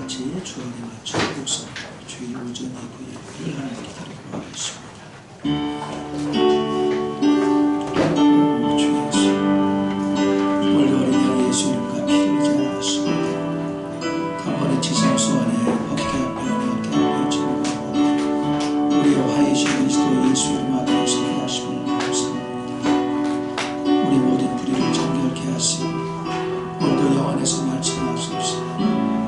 같이 주역에 맞춰 복습 주일 오전 예배를 하나님께 드리고 하겠습니다. 주 예수, 오늘도 어린 양 예수 이름과 피를 제하였습니다. 단번에 지성소 안에 법계 앞에 어깨 앞에 지고 우리의 화이신 그리스도 예수 이름 앞에 서게 하심을 감사합니다. 우리 모든 불의를 정결케 하시고 오늘도 영 안에서 말씀하소서.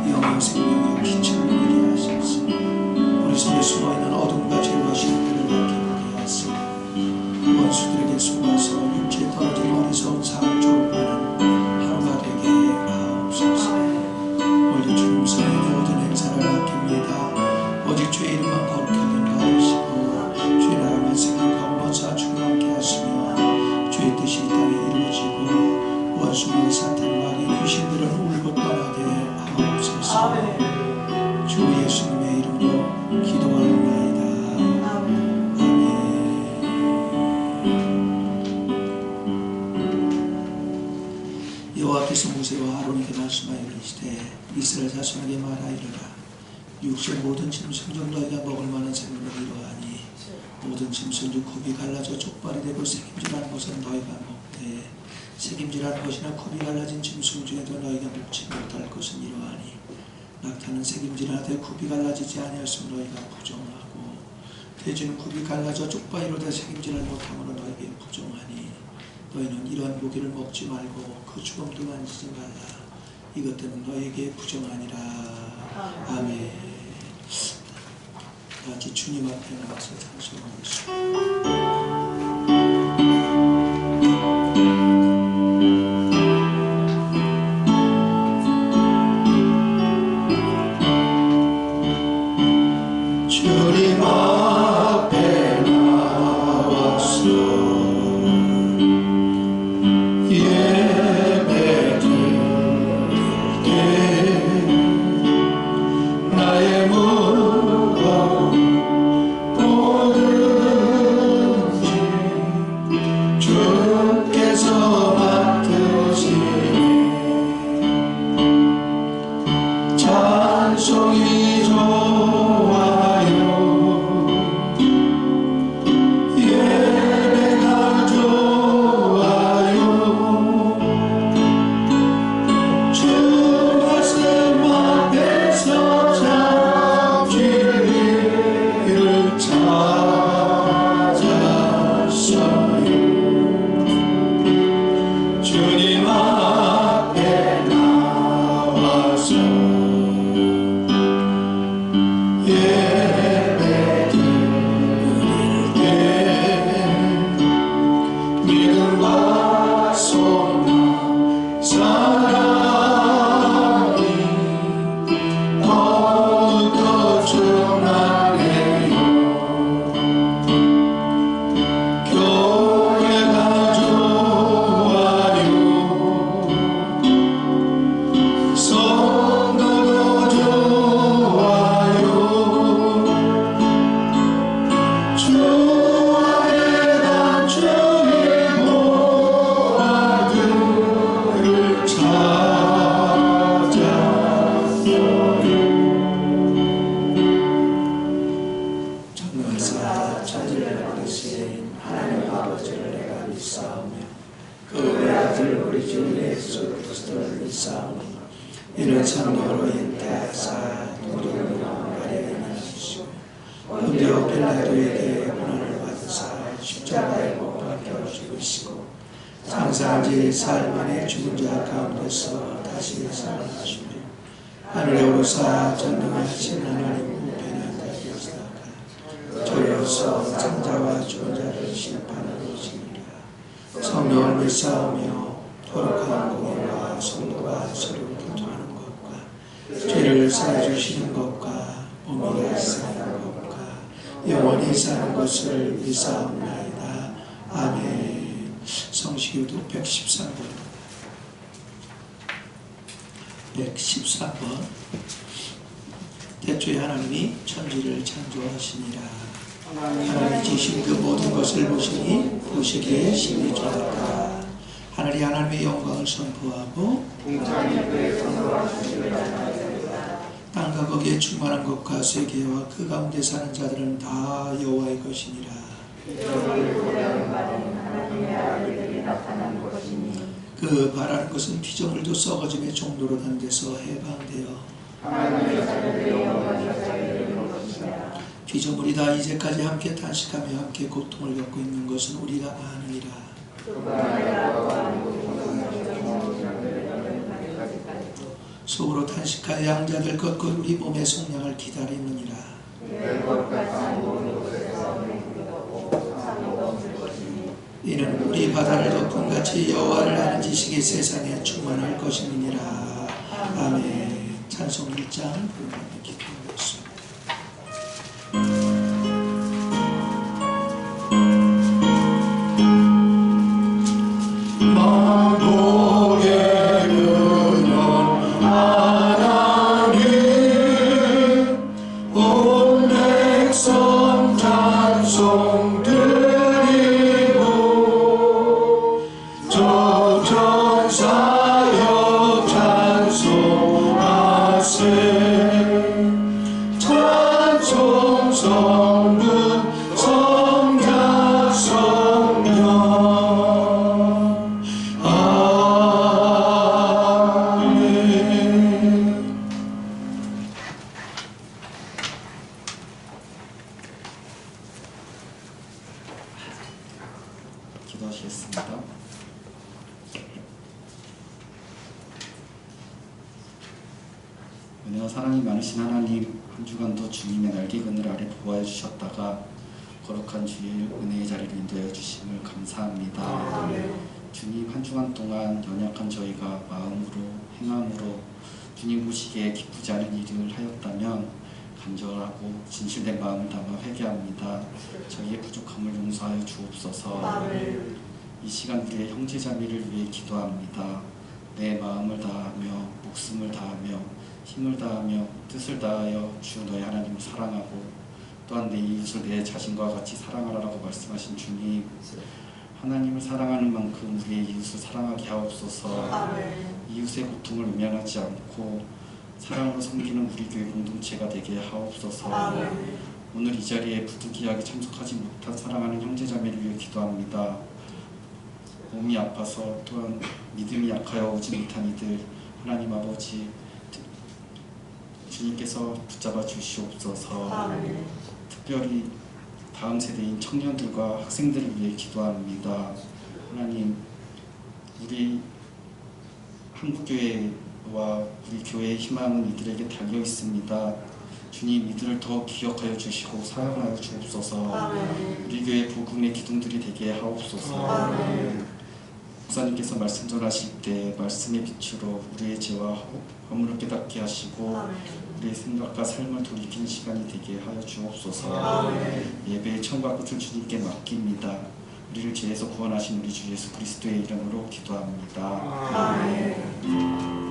영영 생명의 빛을 보이게 하소서. 우리 속에 숨어있는 어둠과 죄와 실패를 밝혀보게 하시고 원수들에게 속아서 육체에 떨어진 어리석은 삶을 조업하는 하루가 되게 하옵소서. 오늘도 주님사의 모든 행사를 맡깁니다. 오직 주의 이름만 거룩하게 받으시고 주의 나라만 생각하고 사주와 함께 하시며 주의 뜻이 이 땅에 이루어지고 원수와 사탄 마귀 귀신들은 울고 떠나게 하옵소서. 주 예수님의 이름으로 기도하옵나이다. 아멘. 여호와께서 모세와 아론에게 말씀하여 이르시되 이스라엘 자손에게 말하이르라. 육체 모든 짐승 중 너희가 먹을 만한 생물을 이러하니 모든 짐승 중 굽이 갈라져 족발이 되고 새김질하는 것은 너희가 먹되 새김질하는 것이나 굽이 갈라진 짐승 중에도 너희가 먹지 못할 것은 이러하니 낙타는 새김질하되 굽이 갈라지지 아니하였으면 너희가 부정하고 돼지는 굽이 갈라져 족발이로되 새김질을 못함으로 너희에게 부정하니 너희는 이러한 고기를 먹지 말고 그 죽음도 만지지 말라. 이것 때문에 너희에게 부정하니라. 아멘. 같이 주님 앞에 나와서 찬송하겠습니다. 이는 성령으로 인도하사 우리를 영원하게 하시고 본디오 빌라도에게 고난을 받으사 십자가에 못 박혀 죽으시고 장사한 지 사흘 만에 죽은 자 가운데서 다시 살아나시며 하늘에 오르사 전능하신 하나님 우편에 앉아 계시다가 저리로서 장자와 죽은 자를 심판하러 오시리라. 성령을 믿사오며 거룩한 공의와 성도가 서로 교통하는 것과 죄를 사해주시는 것과 몸이 사는 것과 영원히 사는 것을 믿사옵나이다. 아멘. 성시교도 113번 113번 태초에 하나님이 천지를 창조하시니라. 하나님이 지신 그 모든 것을 보시니 보시기에 심히 좋았다. 하늘이 하나님의 영광을 선포하고 땅과 거기에 충만한 것과 세계와 그 가운데 사는 자들은 다 여호와의 것이니라. 그 바라는 것은 피조물도 썩어짐의 정도로 난 데서 해방되어 피조물이 다 이제까지 함께 탄식하며 함께 고통을 겪고 있는 것은 우리가 아느니라. 속으로 탄식하여 양자들 것 곧 우리 몸의 속량을 기다리느니라. 이는 우리 바다를 덮은 같이 여호와를 아는 지식이 세상에 충만할 것임이니라. 아멘. 찬송 1장 부르는 기도하겠습니다. 기도하시겠습니다. 은혜와 사랑이 많으신 하나님, 한 주간도 주님의 날개 그늘 아래 보호해 주셨다가 거룩한 주일 은혜의 자리를 인도해 주심을 감사합니다. 주님, 한 주간 동안 연약한 저희가 마음으로 행함으로 주님 보시기에 기쁘지 않은 일을 하였다면 간절하고 진실된 마음을 담아 회개합니다. 저희의 부족함을 용서하여 주옵소서. 이 시간 우리의 형제자매를 위해 기도합니다. 내 마음을 다하며 목숨을 다하며 힘을 다하며 뜻을 다하여 주 너의 하나님을 사랑하고 또한 내 이웃을 내 자신과 같이 사랑하라고 말씀하신 주님, 하나님을 사랑하는 만큼 우리의 이웃을 사랑하게 하옵소서. 이웃의 고통을 외면하지 않고 사랑으로 섬기는 우리 교회 공동체가 되게 하옵소서. 오늘 이 자리에 부득이하게 참석하지 못한 사랑하는 형제자매를 위해 기도합니다. 몸이 아파서 또한 믿음이 약하여 오지 못한 이들, 하나님 아버지 주님께서 붙잡아 주시옵소서. 특별히 다음 세대인 청년들과 학생들을 위해 기도합니다. 하나님, 우리 한국교회와 우리 교회의 희망은 이들에게 달려 있습니다. 주님, 이들을 더 기억하여 주시고 사랑하여 주옵소서. 우리 교회 복음의 기둥들이 되게 하옵소서. 목사님께서 말씀 전하실 때 말씀의 빛으로 우리의 죄와 허물을 깨닫게 하시고 우리의 생각과 삶을 돌이키는 시간이 되게 하여 주옵소서. 예배의 처음과 끝을 주님께 맡깁니다. 우리를 죄에서 구원하신 우리 주 예수 그리스도의 이름으로 기도합니다. 아멘.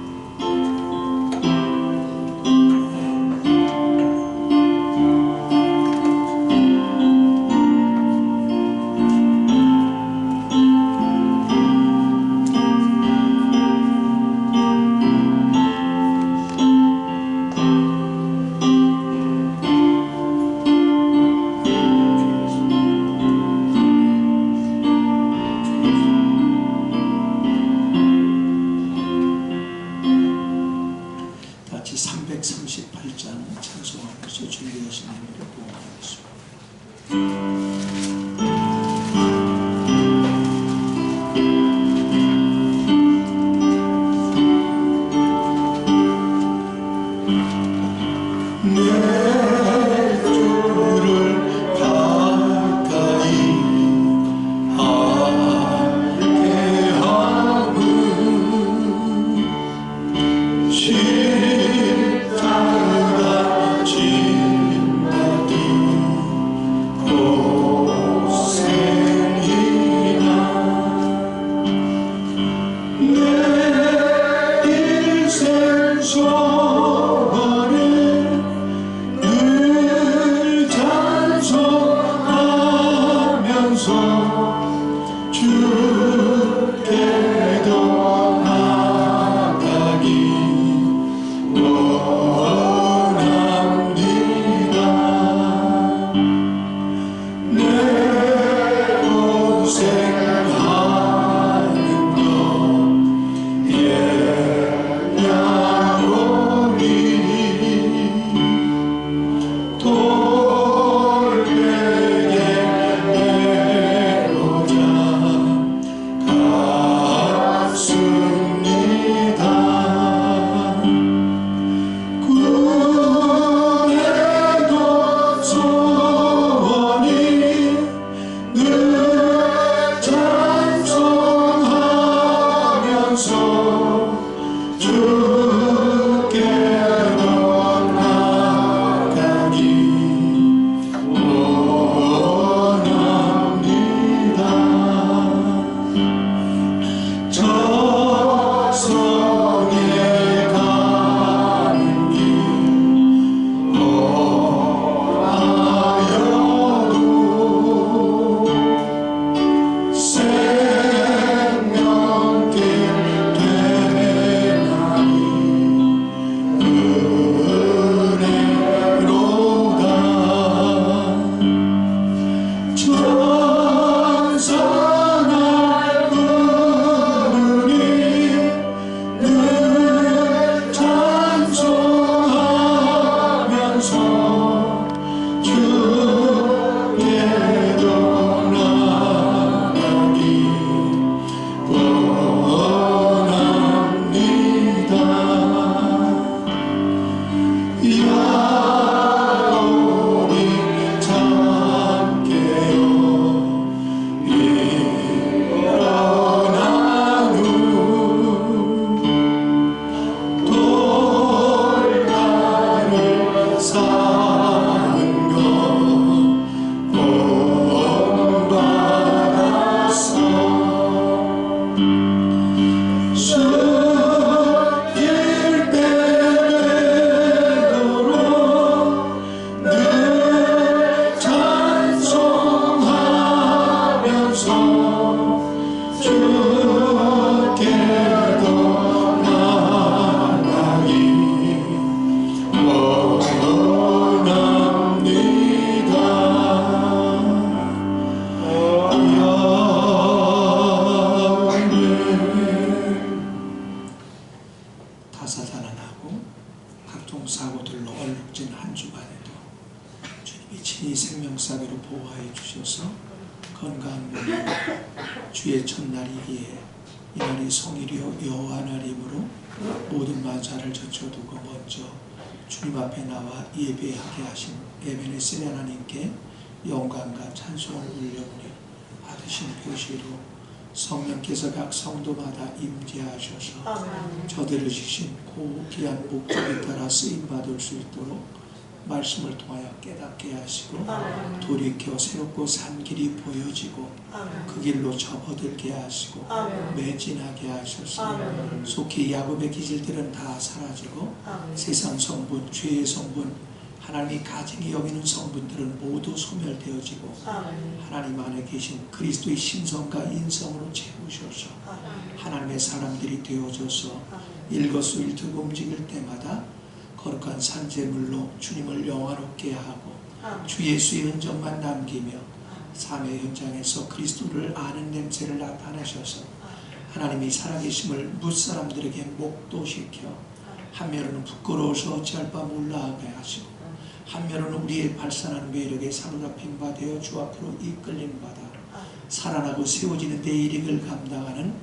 주께도 나가기 원하노라. 교통사고들로 얼룩진 한 주간에도 주님이 친히 생명사계로 보호하여 주셔서 건강한 몸으로 주의 첫날이기에 이날이 성일이요 여호와 날이므로 모든 만사를 젖혀두고 먼저 주님 앞에 나와 예배하게 하신 에베네셀 하나님께 영광과 찬송을 올려보니 받으신 표시로 성령께서 각 성도마다 임재하셔서 저들을 주신 고귀한 목적에 따라 쓰임받을 수 있도록 말씀을 통하여 깨닫게 하시고 돌이켜 새롭고 산 길이 보여지고 그 길로 접어들게 하시고 매진하게 하셔서 속히 야곱의 기질들은 다 사라지고 세상 성분, 죄의 성분, 하나님이 가증히 여기는 성분들은 모두 소멸되어지고 하나님 안에 계신 그리스도의 신성과 인성으로 채우셔서 하나님의 사람들이 되어져서 일거수일투고 움직일 때마다 거룩한 산재물로 주님을 영화롭게 하고 주 예수의 흔적만 남기며 삶의 현장에서 그리스도를 아는 냄새를 나타내셔서 하나님이 살아계심을 무사람들에게 목도시켜 한면으로는 부끄러워서 어찌할 바 몰라하게 하시고 한면으로는 우리의 발산하는 매력에 사로잡힌 바 되어 주 앞으로 이끌림 받아 살아나고 세워지는 내일을 감당하는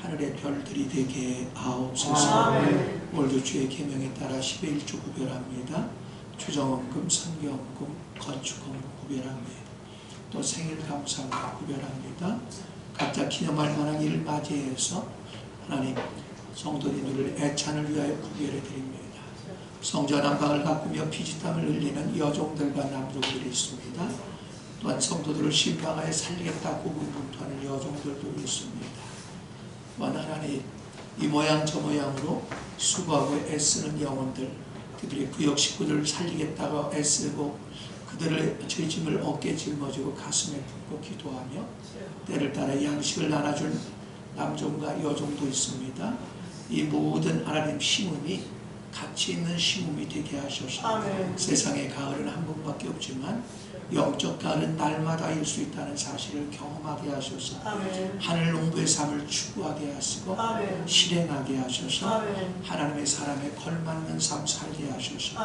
하늘의 별들이 되게 하옵소서. 오늘도 주의 계명에 따라 10의 1조 구별합니다. 주정헌금, 선교헌금, 건축헌금 구별합니다. 또 생일 감사헌금 구별합니다. 각자 기념할 만한 일을 맞이해서 하나님 성도님들을 애찬을 위하여 구별해 드립니다. 성전 한방을 가꾸며 피지땀을 흘리는 여종들과 남종들이 있습니다. 또한 성도들을 신방하여 살리겠다 고군분투하는 여종들도 있습니다. 또한 하나님 이 모양 저 모양으로 수고하고 애쓰는 영혼들, 그들의 구역 식구들을 살리겠다고 애쓰고 그들의 죄짐을 어깨에 짊어지고 가슴에 품고 기도하며 때를 따라 양식을 나눠준 남종과 여종도 있습니다. 이 모든 하나님 심음이 가치 있는 심음이 되게 하셔서 세상의 가을은 한 번밖에 없지만 영적 가을은 날마다 일 수 있다는 사실을 경험하게 하셔서 하늘 농부의 삶을 추구하게 하시고 실행하게 하셔서 하나님의 사람에 걸맞는 삶 살게 하셔서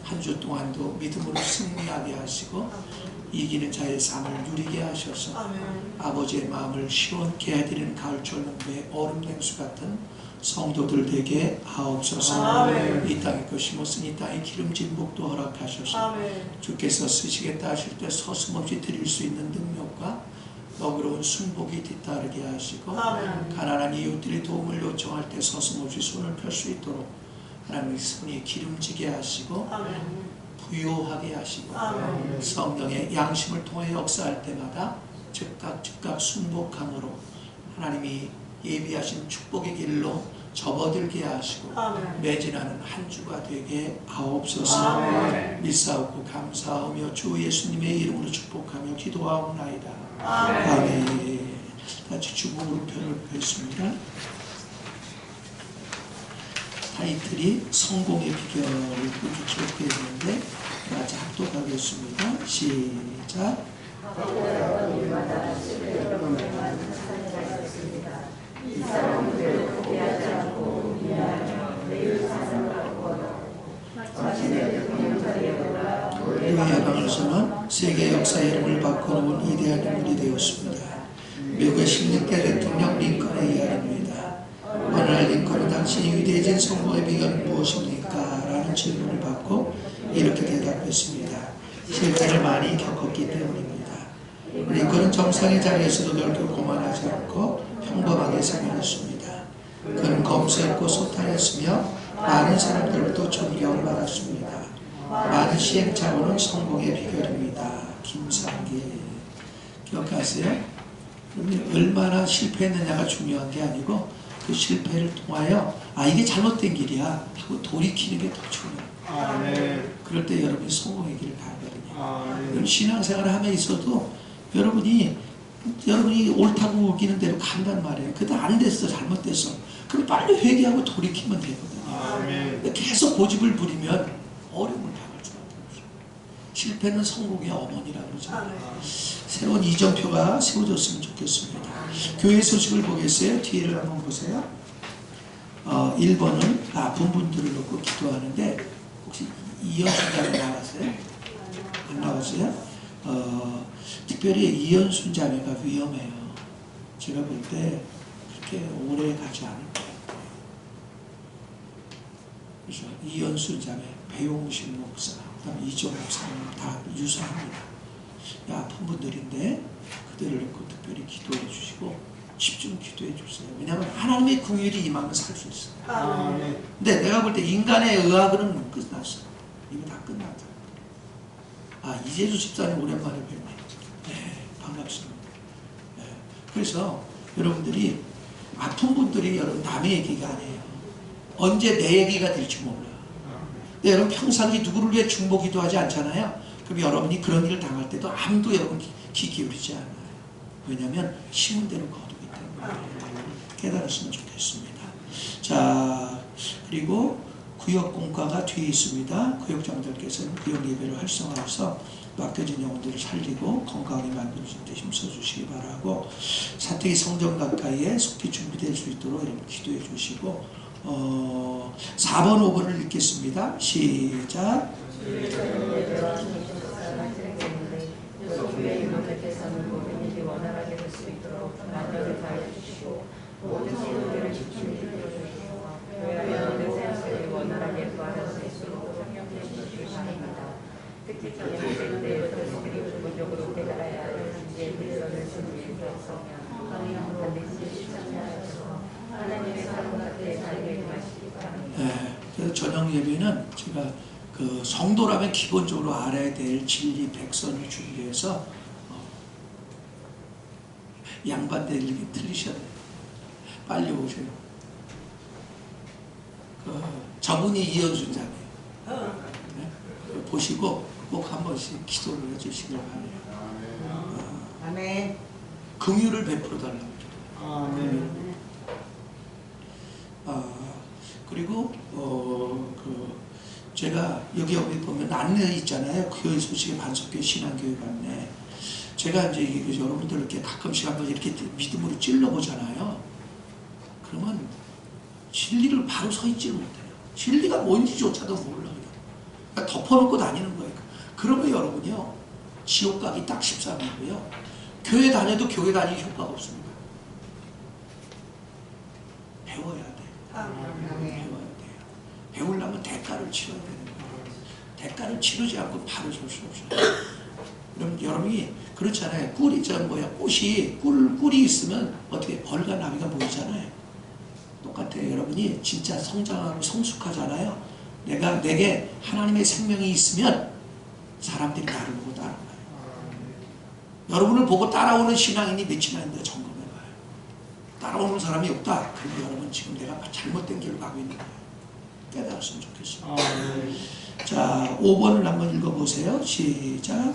한 주 동안도 믿음으로 승리하게 하시고 이기는 자의 삶을 누리게 하셔서 아버지의 마음을 시원케 해드리는 가을철 농부의 얼음 냉수 같은 성도들 되게 하옵소서. 이 땅에 그 심었으니 이 땅에 기름진 복도 허락하셔서 주께서 쓰시겠다 하실 때 서슴없이 드릴 수 있는 능력과 너그러운 순복이 뒤따르게 하시고 가난한 이웃들이 도움을 요청할 때 서슴없이 손을 펼 수 있도록 하나님의 손이 기름지게 하시고 부요하게 하시고 성령의 양심을 통해 역사할 때마다 즉각 순복함으로 하나님이 예비하신 축복의 길로 접어들게 하시고 매진하는 한 주가 되게 하옵소서. 믿사옵고 감사하며 주 예수님의 이름으로 축복하며 기도하옵나이다. 아멘. 같이 주복으로 편을 뵙습니다. 타이틀이 성공의 비결을 기록되어 있는데 같이 합독하겠습니다. 시작. 이 사람 그대로 포기하지 않고 미안하며 매일 사상을 바꾸어도 자신의 동영자리에 돌아 그의 야방에서는 세계 역사의 이름을 바꿔놓은 위대한 인물이 되었습니다. 미국의 16대 대통령 링컨의 이야기입니다. 어느 날 링컨은 당신이 위대해진 성공의 비결은 무엇입니까? 라는 질문을 받고 이렇게 대답했습니다. 실패를 많이 겪었기 때문입니다. 링컨은 정상의 자리에서도 결코 고만하지 않고 평범하게 생활했습니다. 그는 검소했고 소탈했으며 많은 사람들로부터 존경을 받았습니다. 많은 시행착오는 성공의 비결입니다. 김상기. 기억하세요? 얼마나 실패했느냐가 중요한 게 아니고 그 실패를 통하여 이게 잘못된 길이야 하고 돌이키는 게 더 중요해요. 그럴 때 여러분이 성공의 길을 가거든요. 신앙생활을 하며 있어도 여러분이 옳다고 우기는 대로 간단 말이에요. 그래도 안 됐어, 잘못됐어. 그럼 빨리 회개하고 돌이키면 되거든요. 계속 고집을 부리면 어려움을 당할 수밖에 없어요. 실패는 성공의 어머니라고 그러잖아요. 새로운 이정표가 세워졌으면 좋겠습니다. 교회 소식을 보겠어요? 뒤를 한번 보세요. 1번은 아픈 분들을 놓고 기도하는데 이현순 자매 나왔어요? 안 나왔어요? 특별히 이현순 자매가 위험해요. 제가 볼 때 그렇게 오래 가지 않을 것 같아요. 그래서 이현순 자매, 배용신 목사, 그다음 이종 목사님 다 유사합니다. 아픈 분들인데 그들을 놓고 특별히 기도해 주시고 집중 기도해 주세요. 왜냐하면 하나님의 긍휼이 임하면 살 수 있어요. 근데 내가 볼 때 인간의 의학은 끝났어. 이거 다 끝났다. 이재수 집사님 오랜만에 뵙네. 네, 반갑습니다. 네, 그래서 여러분들이 아픈 분들이 여러분 남의 얘기가 아니에요. 언제 내 얘기가 될지 몰라. 근데 여러분 평상시 누구를 위해 중보기도 하지 않잖아요. 그럼 여러분이 그런 일을 당할 때도 아무도 여러분 귀 기울이지 않아요. 왜냐하면 심은 대로 거두기 때문에. 깨달았으면 좋겠습니다. 자, 그리고 구역 공과가 뒤에 있습니다. 구역장들께서는 구역 예배를 활성화해서 맡겨진 영혼들을 살리고 건강하게 만들어줄 때 힘써주시기 바라고, 사택이 성전 가까이에 속히 준비될 수 있도록 여러분 기도해 주시고, 4번 5번을 읽겠습니다. 시작. 특히 전염될 때부터 기본적으로 깨달아야 할 문제의 일선을 준비해서 반드시 실천하여서 하나님의 사랑 같은 삶에 임하시기 바랍니다. 네, 그래서 저녁 예배는 제가 그 성도라면 기본적으로 알아야 될 진리 백선을 준비해서 양반대 일기 틀리셔야 돼요. 빨리 오세요. 저분이 이현순 자매예요. 네? 보시고 꼭 한 번씩 기도를 해주시길 바라요. 아멘. 긍휼을 베풀어 달라고. 아멘. 그리고 제가 여기 보면 안내 있잖아요. 교회 소식의 반석교회 신앙교회 안내. 제가 이제 여러분들 이렇게 가끔씩 한번 이렇게 믿음으로 찔러보잖아요. 그러면 진리를 바로 서 있지 못해요. 진리가 뭔지조차도 몰라. 그냥 덮어놓고 다니는 거예요. 그러면 여러분요, 지옥 가기 딱 13이고요. 교회 다녀도 교회 다니기 효과가 없습니다. 배워야 돼요. 배워야 돼요. 배우려면 대가를 치러야 되는 거예요. 대가를 치르지 않고 바로 설 수 없어요. 그럼 여러분이 그렇잖아요. 꿀이 있으면 어떻게 벌과 나비가 보이잖아요. 똑같아요. 여러분이 진짜 성장하고 성숙하잖아요. 내게 하나님의 생명이 있으면 사람들이 나를 보고 따라와요. 여러분을 보고 따라오는 신앙인이 몇이나 있는데 점검해봐요. 따라오는 사람이 없다. 그럼 여러분 지금 내가 잘못된 길을 가고 있는 거예요. 깨달았으면 좋겠습니다. 자, 5번을 한번 읽어보세요. 시작.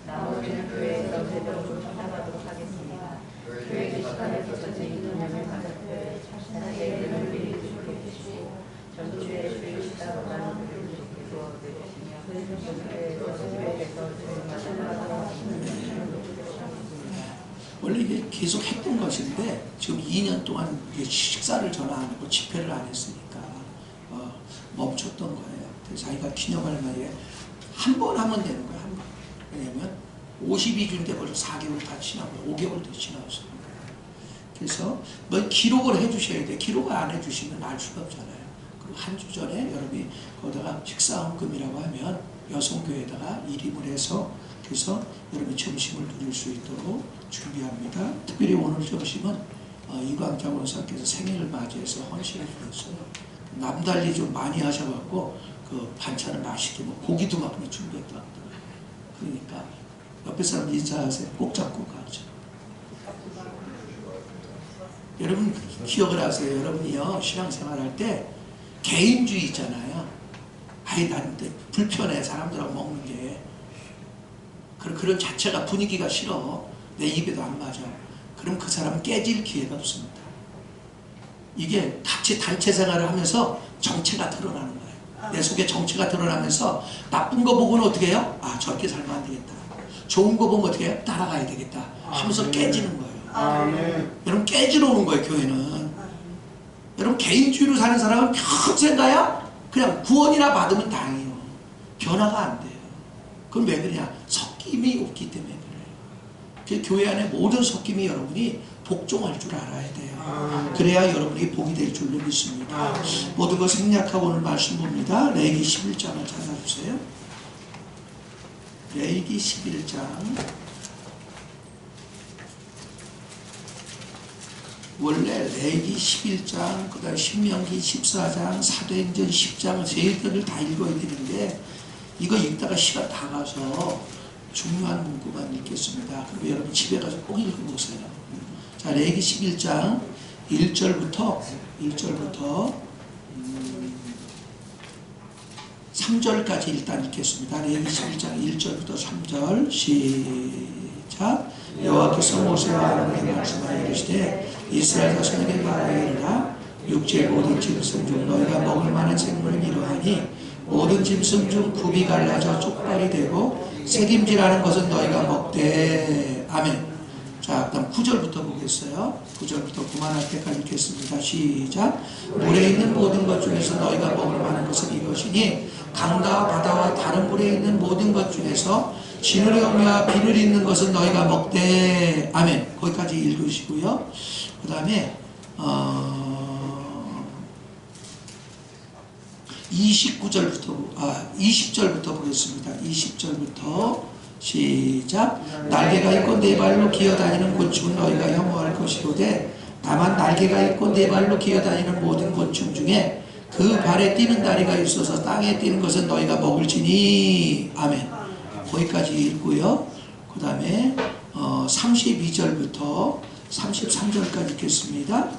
나머지는 교회에서 제대로 참여하도록 하겠습니다. 교회 게시판에서 전체 인원을 받았고요. 자세히는 미리 주시고 전주에 주일 식사로 나누는 주께 도와주시며 전주에서 교회에서 주일마다 원래 이게 계속 했던 것인데 지금 2년 동안 식사를 전화 안 하고 집회를 안 했으니까 멈췄던 거예요. 그래서 자기가 기념할 만에 한 번 하면 되는 거예요. 한 번. 왜냐면 52주인데 벌써 4개월 다 지나고 5개월도 지나서. 그래서 뭐 기록을 해주셔야 돼. 기록을 안 해주시면 알 수가 없잖아요. 그리고 한 주 전에 여러분이 거기다가 식사헌금이라고 하면 여성교회에다가 일임을 해서 그래서 여러분이 점심을 누릴 수 있도록 준비합니다. 특별히 오늘 점심은 이광장 원사께서 생일을 맞이해서 헌신을 주셨어요. 남달리 좀 많이 하셔갖고 그 반찬을 맛있게 고기도 막 준비했다고 하더라고요. 그러니까 옆에 사람 인사하세요. 꼭 잡고 가죠. 여러분 기억을 하세요. 여러분이요 신앙생활 할 때 개인주의 있잖아요. 나한테 불편해 사람들하고 먹는 게. 그런 자체가 분위기가 싫어. 내 입에도 안 맞아. 그럼 그 사람은 깨질 기회가 없습니다. 이게 같이 단체 생활을 하면서 정체가 드러나는 거예요. 내 속에 정체가 드러나면서 나쁜 거 보고는 어떻게 해요? 아, 저렇게 살면 안 되겠다. 좋은 거 보면 어떻게 해요? 따라가야 되겠다 하면서 깨지는 거예요. 아멘. 여러분, 깨지러 오는 거예요, 교회는. 여러분, 개인주의로 사는 사람은 평생 가야 그냥 구원이나 받으면 다행이에요. 변화가 안 돼요. 그럼 왜 그러냐? 섞임이 없기 때문에 그래요. 그 교회 안에 모든 섞임이 여러분이 복종할 줄 알아야 돼요. 그래야 여러분이 복이 될 줄로 믿습니다. 모든 것을 생략하고 오늘 말씀 봅니다. 레위기 11장을 찾아주세요. 레위기 11장. 원래 레위기 11장, 그 다음에 신명기 14장, 사도행전 10장 세 개를 다 읽어야 되는데 이거 읽다가 시간 다 가서 중요한 문구만 읽겠습니다. 그럼 여러분 집에 가서 꼭 읽어보세요. 자, 레위기 11장 1절부터 3절까지 일단 읽겠습니다. 레위기 11장 1절부터 3절 시작. 여호와께서 모세와 아론에게 말씀하여 이르시되 이스라엘 자손에게 말하여 이르라. 육지의 모든 짐승 중 너희가 먹을 만한 생물은 이러하니 모든 짐승 중 굽이 갈라져 쪽발이 되고 새김질하는 것은 너희가 먹되. 아멘. 자, 그다음 9절부터 보겠어요. 9절부터 그만할 때까지 읽겠습니다. 시작. 물에 있는 모든 것 중에서 너희가 먹을 만한 것은 이것이니 강과 바다와 다른 물에 있는 모든 것 중에서 진흙이와 비늘 있는 것은 너희가 먹되. 아멘. 거기까지 읽으시고요. 그 다음에 20절부터 보겠습니다. 20절부터 시작. 날개가 있고 네 발로 기어다니는 곤충은 너희가 혐오할 것이로되 다만 날개가 있고 네 발로 기어다니는 모든 곤충 중에 그 발에 뛰는 다리가 있어서 땅에 뛰는 것은 너희가 먹을지니. 아멘. 거기까지 읽고요. 그 다음에 32절부터 33절까지 읽겠습니다.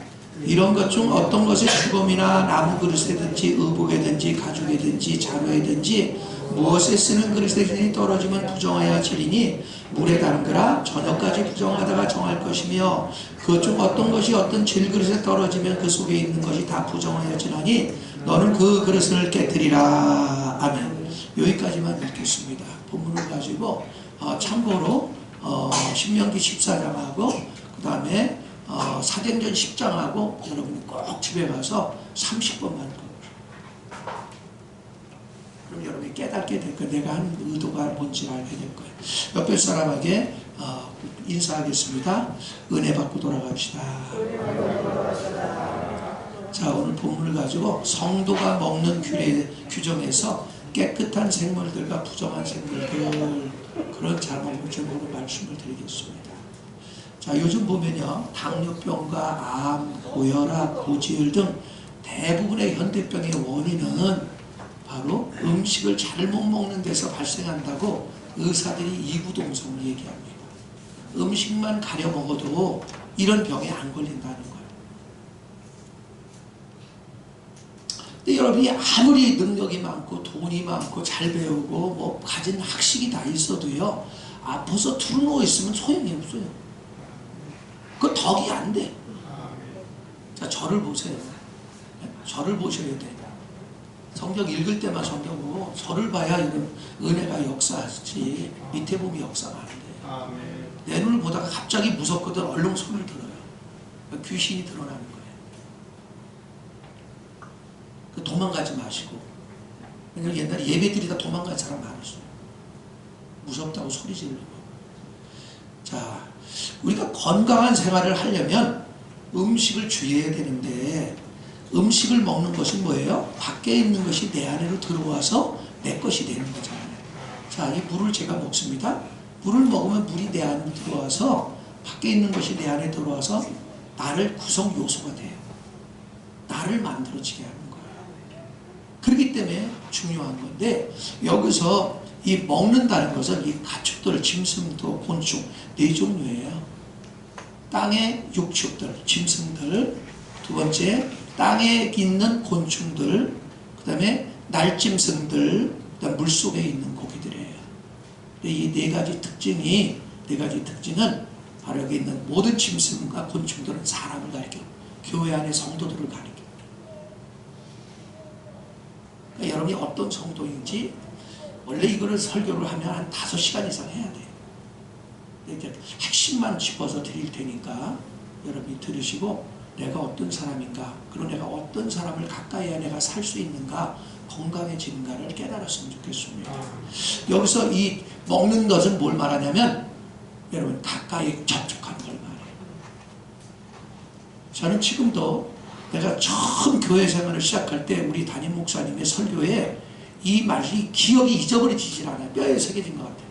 이런 것 중 어떤 것에 주검이나 나무 그릇에든지 의복에든지 가죽에든지 자루에든지 무엇에 쓰는 그릇에 떨어지면 부정하여 지리니 물에 담그라. 저녁까지 부정하다가 정할 것이며 그 중 어떤 것이 어떤 질그릇에 떨어지면 그 속에 있는 것이 다 부정하여 지나니 너는 그 그릇을 깨뜨리라. 아멘. 여기까지만 읽겠습니다. 본문을 가지고 참고로 신명기 14장하고 그 다음에 사도행전 10장하고 여러분이 꼭 집에 가서 30번만 읽어보세요. 그럼 여러분이 깨닫게 될 거예요. 내가 하는 의도가 뭔지 알게 될 거예요. 옆에 사람에게 인사하겠습니다. 은혜 받고 돌아갑시다. 자, 오늘 본문을 가지고 성도가 먹는 규정에서 깨끗한 생물들과 부정한 생물들, 그런 잘못을 제목으로 말씀을 드리겠습니다. 자, 요즘 보면요, 당뇨병과 암, 고혈압, 고지혈 등 대부분의 현대병의 원인은 바로 음식을 잘못 먹는 데서 발생한다고 의사들이 이구동성으로 얘기합니다. 음식만 가려 먹어도 이런 병에 안 걸린다는 거예요. 근데 여러분이 아무리 능력이 많고 돈이 많고 잘 배우고 뭐 가진 학식이 다 있어도요, 아파서 두루누워 있으면 소용이 없어요. 그 덕이 안 돼. 자, 저를 보세요. 저를 보셔야 돼. 성경 읽을 때만 성경 보고 저를 봐야 이런 은혜가 역사하지 밑에 보면 역사가 안 돼. 내 눈을 보다가 갑자기 무섭거든 얼른 손을 들어요. 귀신이 드러나는 거예요. 도망가지 마시고. 왜냐면 옛날에 예배 드리다 도망간 사람 많았어요. 무섭다고 소리 지르고. 자, 우리가 건강한 생활을 하려면 음식을 주의해야 되는데 음식을 먹는 것이 뭐예요? 밖에 있는 것이 내 안으로 들어와서 내 것이 되는 거잖아요. 자, 이 물을 제가 먹습니다. 물을 먹으면 물이 내 안으로 들어와서 밖에 있는 것이 내 안에 들어와서 나를 구성 요소가 돼요. 나를 만들어지게 하는 거예요. 그렇기 때문에 중요한 건데 여기서 이 먹는다는 것은 이 가축들, 짐승도 곤충 네 종류예요. 땅의 육축들, 짐승들, 두 번째 땅에 있는 곤충들, 그 다음에 날짐승들, 그 다음 물속에 있는 고기들이에요. 이 네 가지 특징은 바로 여기 있는 모든 짐승과 곤충들은 사람을 가리켜 교회 안의 성도들을 가리켜. 여러분이 어떤 성도인지 원래 이거를 설교를 하면 한 5시간 이상 해야 돼요. 이제 핵심만 짚어서 드릴 테니까 여러분이 들으시고 내가 어떤 사람인가, 그리고 내가 어떤 사람을 가까이 해야 내가 살 수 있는가, 건강해지는가를 깨달았으면 좋겠습니다. 여기서 이 먹는 것은 뭘 말하냐면 여러분 가까이 접촉하는 걸 말해요. 저는 지금도 내가 처음 교회 생활을 시작할 때 우리 담임 목사님의 설교에 이 말이 기억이 잊어버리지질 않아요. 뼈에 새겨진 것 같아요.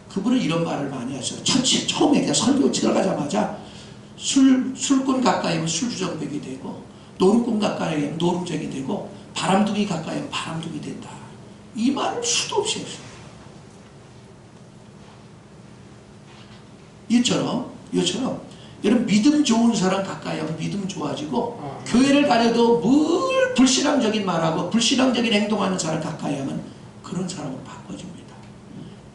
그분은 이런 말을 많이 하셨어요. 처음에 설교 들어가자마자 술꾼 가까이 하면 술주정뱅이 되고, 노름꾼 가까이 하면 노름쟁이 되고, 바람둥이 가까이 하면 바람둥이 된다. 이 말을 수도 없이 했어요. 이처럼 여러분 믿음 좋은 사람 가까이 하면 믿음 좋아지고, 교회를 다녀도 늘 불신앙적인 말하고 불신앙적인 행동하는 사람 가까이 하면 그런 사람으로 바꿔집니다.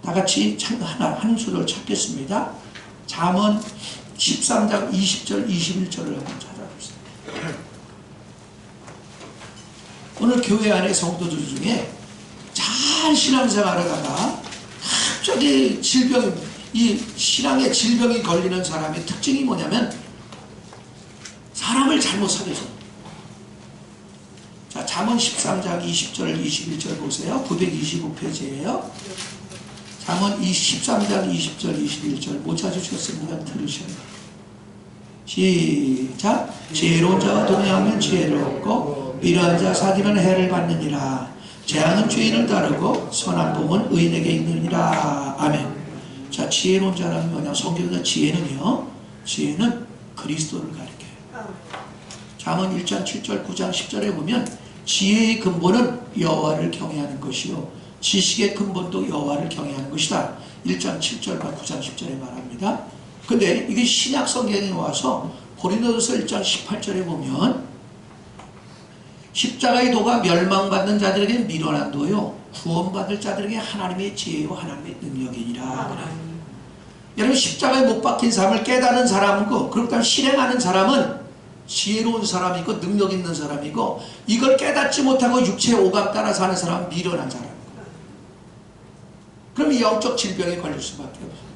다 같이 한 소절 찾겠습니다. 잠언 13장 20절 21절을 한번 찾아보세요. 오늘 교회 안에 성도들 중에 잘 신앙생활하다가 갑자기 이 신앙의 질병이 걸리는 사람의 특징이 뭐냐면 사람을 잘못 사귀어서. 자, 잠언 13장 20절 21절 보세요. 925페이지예요. 잠언 13장 20절 21절 못 찾으셨습니까? 들으셔요. 시작. 지혜로운 자와 동행하면 지혜를 얻고 미련한 자 사귀는 해를 받느니라. 재앙은 죄인을 따르고 선한 복은 의인에게 있느니라. 아멘. 자, 지혜로운 자라는 뭐냐? 성경에서 지혜는요, 지혜는 그리스도를 가리켜요. 잠언 1장 7절 9장 10절에 보면 지혜의 근본은 여호와를 경외하는 것이요 지식의 근본도 여호와를 경외하는 것이다. 1장 7절과 9장 10절에 말합니다. 근데 이게 신약 성경에 와서 고린도전서 1장 18절에 보면 십자가의 도가 멸망받는 자들에게 미련한 도요 구원받을 자들에게 하나님의 지혜와 하나님의 능력이니라. 여러분 십자가에 못 박힌 삶을 깨닫는 사람이고 그렇다면 실행하는 사람은 지혜로운 사람이고 능력 있는 사람이고 이걸 깨닫지 못하고 육체의 오감 따라 사는 사람은 미련한 사람이고 그럼 영적 질병에 걸릴 수밖에 없어요.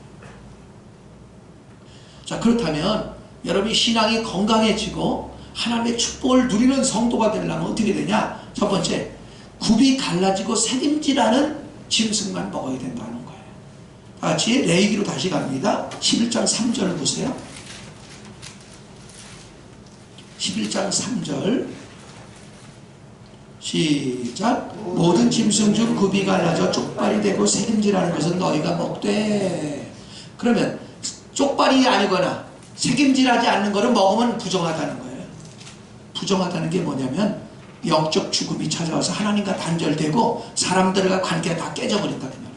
자, 그렇다면 여러분이 신앙이 건강해지고 하나님의 축복을 누리는 성도가 되려면 어떻게 되냐? 첫 번째, 굽이 갈라지고 새김질하는 짐승만 먹어야 된다는 거예요. 다 같이 레위기로 다시 갑니다. 11장 3절 보세요. 11장 3절 시작. 모든 짐승 중 굽이 갈라져 쪽발이 되고 새김질하는 것은 너희가 먹되. 그러면 쪽발이 아니거나 새김질하지 않는 것을 먹으면 부정하다는 거예요. 부정하다는 게 뭐냐면 영적 죽음이 찾아와서 하나님과 단절되고 사람들과 관계가 다 깨져버린다 그 말입니다.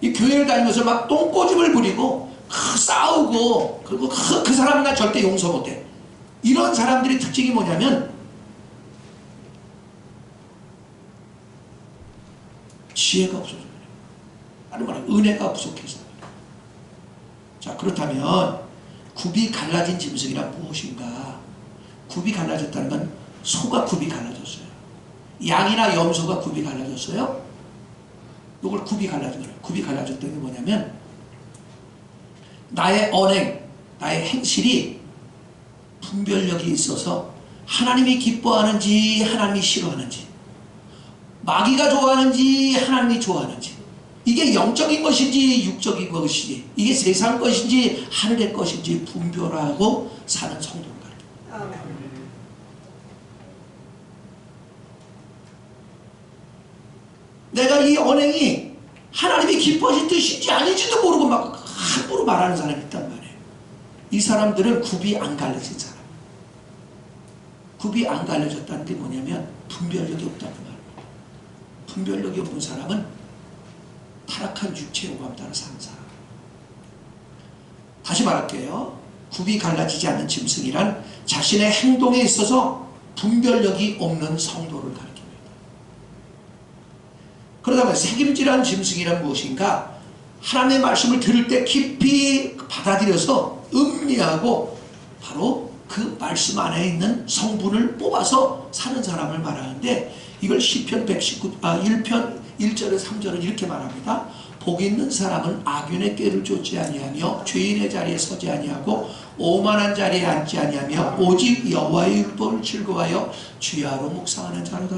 이 교회를 다니면서 막 똥꼬집을 부리고 싸우고 그리고 그 사람은 나 절대 용서 못해. 이런 사람들의 특징이 뭐냐면 지혜가 없어서 그래요. 다른 말하면 은혜가 부족해서. 자, 그렇다면 굽이 갈라진 짐승이란 무엇인가? 굽이 갈라졌다는 건 소가 굽이 갈라졌어요. 양이나 염소가 굽이 갈라졌어요. 이걸 굽이 갈라진 거예요. 굽이 갈라졌다는 게 뭐냐면 나의 언행, 나의 행실이 분별력이 있어서 하나님이 기뻐하는지 하나님이 싫어하는지 마귀가 좋아하는지 하나님이 좋아하는지 이게 영적인 것인지 육적인 것인지 이게 세상 것인지 하늘의 것인지 분별하고 사는 성도가 내가 이 언행이 하나님이 기뻐하신 뜻인지 아닌지도 모르고 막 함부로 말하는 사람이 있단 말이에요. 이 사람들은 굽이 안 갈라진 사람. 굽이 안 갈라졌다는 게 뭐냐면 분별력이 없다는 말이에요. 분별력이 없는 사람은 타락한 육체의 오감 따라 사는 사람. 다시 말할게요. 굽이 갈라지지 않는 짐승이란 자신의 행동에 있어서 분별력이 없는 성도를 가리킵니다. 그러다가 새김질한 짐승이란 무엇인가? 하나님의 말씀을 들을 때 깊이 받아들여서 음미하고 바로 그 말씀 안에 있는 성분을 뽑아서 사는 사람을 말하는데, 이걸 시편 1편 1절에 3절은 이렇게 말합니다. 복 있는 사람은 악인의 꾀를 쫓지 아니하며 죄인의 자리에 서지 아니하고 오만한 자리에 앉지 아니하며 오직 여호와의 율법을 즐거워하여 주야로 묵상하는 자로다.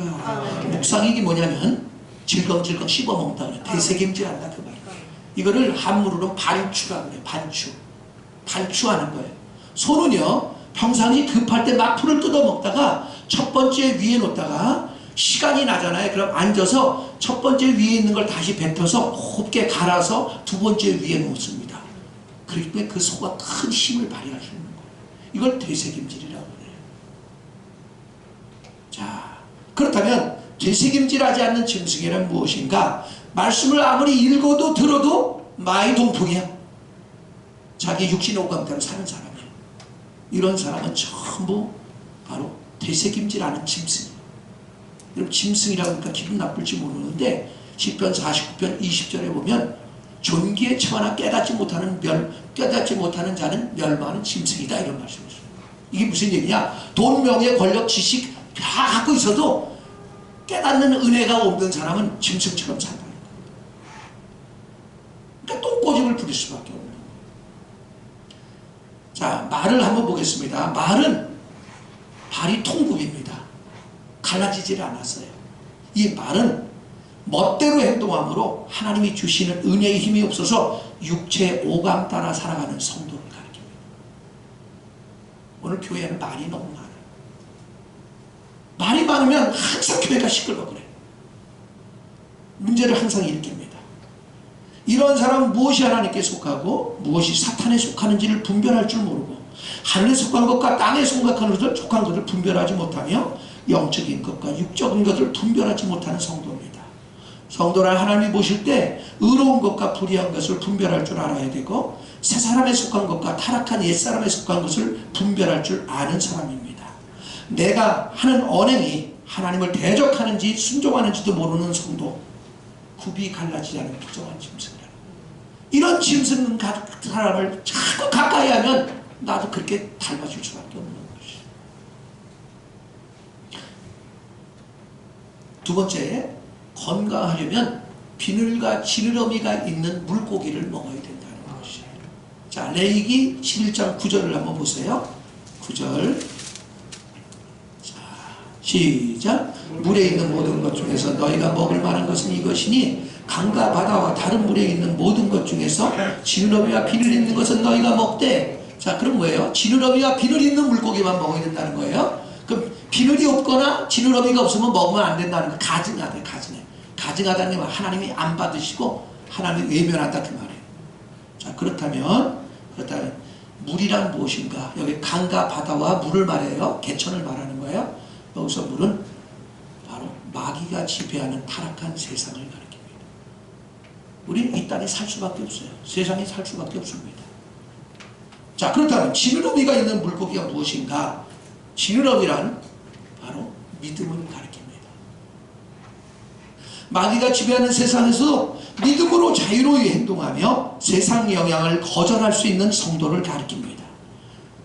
묵상이 뭐냐면 질겅질겅 씹어먹는다 그래. 되새김질한다 그 말이에요. 이거를 한문으로 반추라고 그래요. 반추하는 거예요. 소는요 평상시 급할 때 막 풀을 뜯어먹다가 첫 번째 위에 놓다가 시간이 나잖아요. 그럼 앉아서 첫 번째 위에 있는 걸 다시 뱉어서 곱게 갈아서 두 번째 위에 놓습니다. 그렇기 때문에 그 소가 큰 힘을 발휘할 수 있는 거예요. 이걸 되새김질이라고 해요. 자, 그렇다면 되새김질하지 않는 짐승이란 무엇인가? 말씀을 아무리 읽어도 들어도 마이동풍이야. 자기 육신의 오감대로 사는 사람이에요. 이런 사람은 전부 바로 되새김질하는 짐승이에요. 여러분 짐승이라고 하니까 기분 나쁠지 모르는데 시편 49편 20절에 보면 존귀에 처하나 깨닫지 못하는 자는 멸망하는 짐승이다 이런 말씀을 했어요. 이게 무슨 얘기냐? 돈, 명예, 권력, 지식 다 갖고 있어도 깨닫는 은혜가 없는 사람은 짐승처럼 산다는 거예요. 그러니까 똥꼬집을 부릴 수밖에 없는 거예요. 자, 말을 한번 보겠습니다. 말은 발이 통굽입니다. 갈라지질 않았어요. 이 말은 멋대로 행동함으로 하나님이 주시는 은혜의 힘이 없어서 육체의 오감 따라 살아가는 성도를 가르칩니다. 오늘 교회는 말이 너무 많아요. 말이 많으면 항상 교회가 시끌벅거려요. 문제를 항상 일으킵니다. 이런 사람은 무엇이 하나님께 속하고 무엇이 사탄에 속하는지를 분별할 줄 모르고 하늘에 속한 것과 땅에 속한 것을 분별하지 못하며 영적인 것과 육적인 것을 분별하지 못하는 성도입니다. 성도를 하나님이 보실 때 의로운 것과 불의한 것을 분별할 줄 알아야 되고 새 사람에 속한 것과 타락한 옛 사람에 속한 것을 분별할 줄 아는 사람입니다. 내가 하는 언행이 하나님을 대적하는지 순종하는지도 모르는 성도, 굽이 갈라지지 않은 부정한 짐승이라. 이런 짐승 사람을 자꾸 가까이 하면 나도 그렇게 닮아줄 수밖에 없는 것이에요. 두 번째, 건강하려면 비늘과 지느러미가 있는 물고기를 먹어야 된다는 것이에요. 자, 레위기 11장 9절을 한번 보세요. 9절. 자, 시작. 물에 있는 모든 것 중에서 너희가 먹을 만한 것은 이것이니 강과 바다와 다른 물에 있는 모든 것 중에서 지느러미와 비늘 있는 것은 너희가 먹되. 자, 그럼 뭐예요? 지느러미와 비늘 있는 물고기만 먹어야 된다는 거예요. 그럼 비늘이 없거나 지느러미가 없으면 먹으면 안 된다는 거. 가증하대, 가증해. 가증하다는 게 하나님이 안 받으시고 하나님이 외면한다 그 말이에요. 자, 그렇다면 물이란 무엇인가? 여기 강과 바다와 물을 말해요. 개천을 말하는 거예요. 여기서 물은 바로 마귀가 지배하는 타락한 세상을 가리킵니다. 우리는 이 땅에 살 수밖에 없어요. 세상에 살 수밖에 없습니다. 자, 그렇다면 지느러미가 있는 물고기가 무엇인가? 지느러미란 바로 믿음을 가리킵니다. 마귀가 지배하는 세상에서 믿음으로 자유로이 행동하며 세상 영향을 거절할 수 있는 성도를 가리킵니다.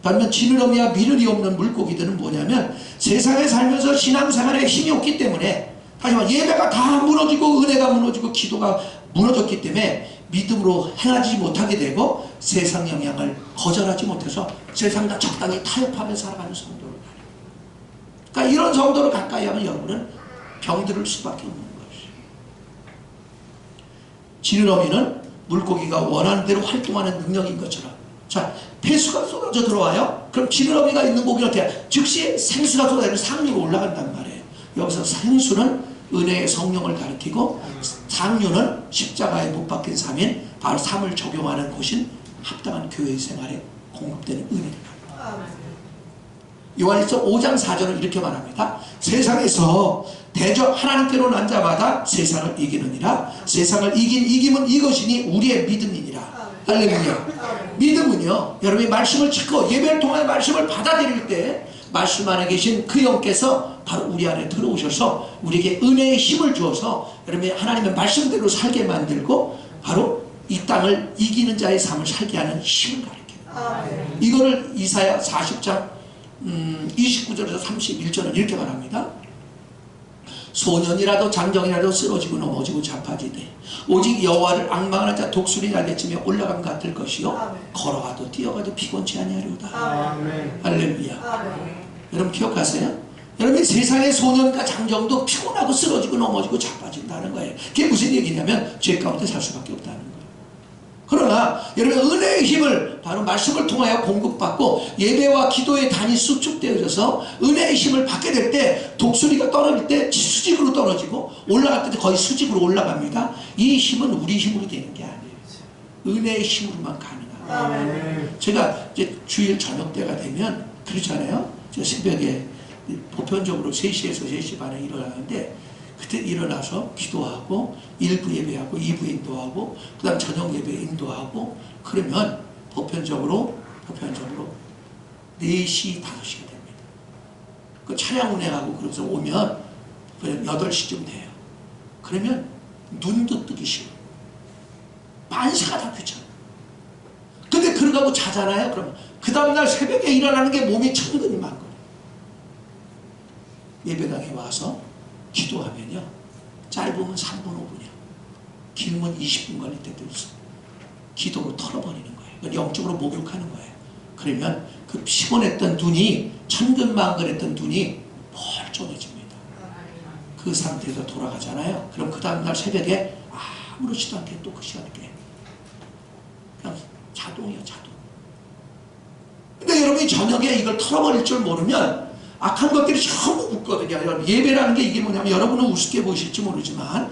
반면 지느러미와 비늘이 없는 물고기들은 뭐냐면 세상에 살면서 신앙생활에 힘이 없기 때문에, 하지만 예배가 다 무너지고 은혜가 무너지고 기도가 무너졌기 때문에 믿음으로 행하지 못하게 되고 세상 영향을 거절하지 못해서 세상과 적당히 타협하며 살아가는 성도를 가리킵니다. 그러니까 이런 성도를 가까이 하면 여러분은 병들을 수밖에 없는 것이에요. 지느러미는 물고기가 원하는 대로 활동하는 능력인 것처럼, 자, 폐수가 쏟아져 들어와요. 그럼 지느러미가 있는 고기는 어떻게 해요? 즉시 생수가 쏟아지면 상류로 올라간단 말이에요. 여기서 생수는 은혜의 성령을 가리키고 상류는 십자가에 못 박힌 삶인 바로 삶을 적용하는 곳인 합당한 교회 생활에 공급되는 은혜를 가리킵니다. 요한일서 5장 4절은 이렇게 말합니다. 세상에서 대적 하나님께로 난 자마다 세상을 이기느니라. 세상을 이긴 이김은 이것이니 우리의 믿음이니라. 할렐루야. 믿음은요, 여러분이 말씀을 듣고 예배를 통해 말씀을 받아들일 때 말씀 안에 계신 그 영께서 바로 우리 안에 들어오셔서 우리에게 은혜의 힘을 주어서 여러분이 하나님의 말씀대로 살게 만들고 바로 이 땅을 이기는 자의 삶을 살게 하는 힘을 가리킵니다. 이거를 이사야 40장 29절에서 31절은 이렇게 말합니다. 소년이라도 장정이라도 쓰러지고 넘어지고 자빠지되 오직 여호와를 앙망하는 자 독수리 날개치며 올라감 같을 것이요 걸어가도 뛰어가도 피곤치 아니하리로다. 아멘. 할렐루야. 아멘. 여러분 기억하세요? 여러분 세상의 소년과 장정도 피곤하고 쓰러지고 넘어지고 자빠진다는 거예요. 그게 무슨 얘기냐면 죄 가운데 살 수밖에 없다는 거예요. 그러나 여러분 은혜의 힘을 바로 말씀을 통하여 공급받고 예배와 기도의 단이 수축되어져서 은혜의 힘을 받게 될 때 독수리가 떨어질 때 수직으로 떨어지고 올라갈 때 거의 수직으로 올라갑니다. 이 힘은 우리 힘으로 되는 게 아니에요. 은혜의 힘으로만 가능합니다. 제가 이제 주일 저녁 때가 되면 그렇잖아요. 저 새벽에 보편적으로 3시에서 3시 반에 일어나는데 그때 일어나서 기도하고 1부 예배하고 2부 인도하고 그 다음 저녁 예배 인도하고 그러면 보편적으로 4시 5시가 됩니다. 그 차량 운행하고 그러면서 오면 8시쯤 돼요. 그러면 눈도 뜨기 싫어. 만시가 다 귀찮아. 근데 그러고 자잖아요. 그러면 그 다음날 새벽에 일어나는 게 몸이 천근이 만거려. 예배당에 와서 기도하면요 짧으면 3분 5분이야 길면 20분 걸릴 때도 있어. 기도로 털어버리는 거예요. 영적으로 목욕하는 거예요. 그러면 그 피곤했던 눈이 천근만근했던 눈이 멀쩡해집니다. 그 상태에서 돌아가잖아요. 그럼 그 다음날 새벽에 아무렇지도 않게 또 그 시간에 깨. 그냥 자동이야 자동. 근데 여러분이 저녁에 이걸 털어버릴 줄 모르면 악한 것들이 전부 웃거든요. 여러분 예배라는 게 이게 뭐냐면 여러분은 우습게 보실지 모르지만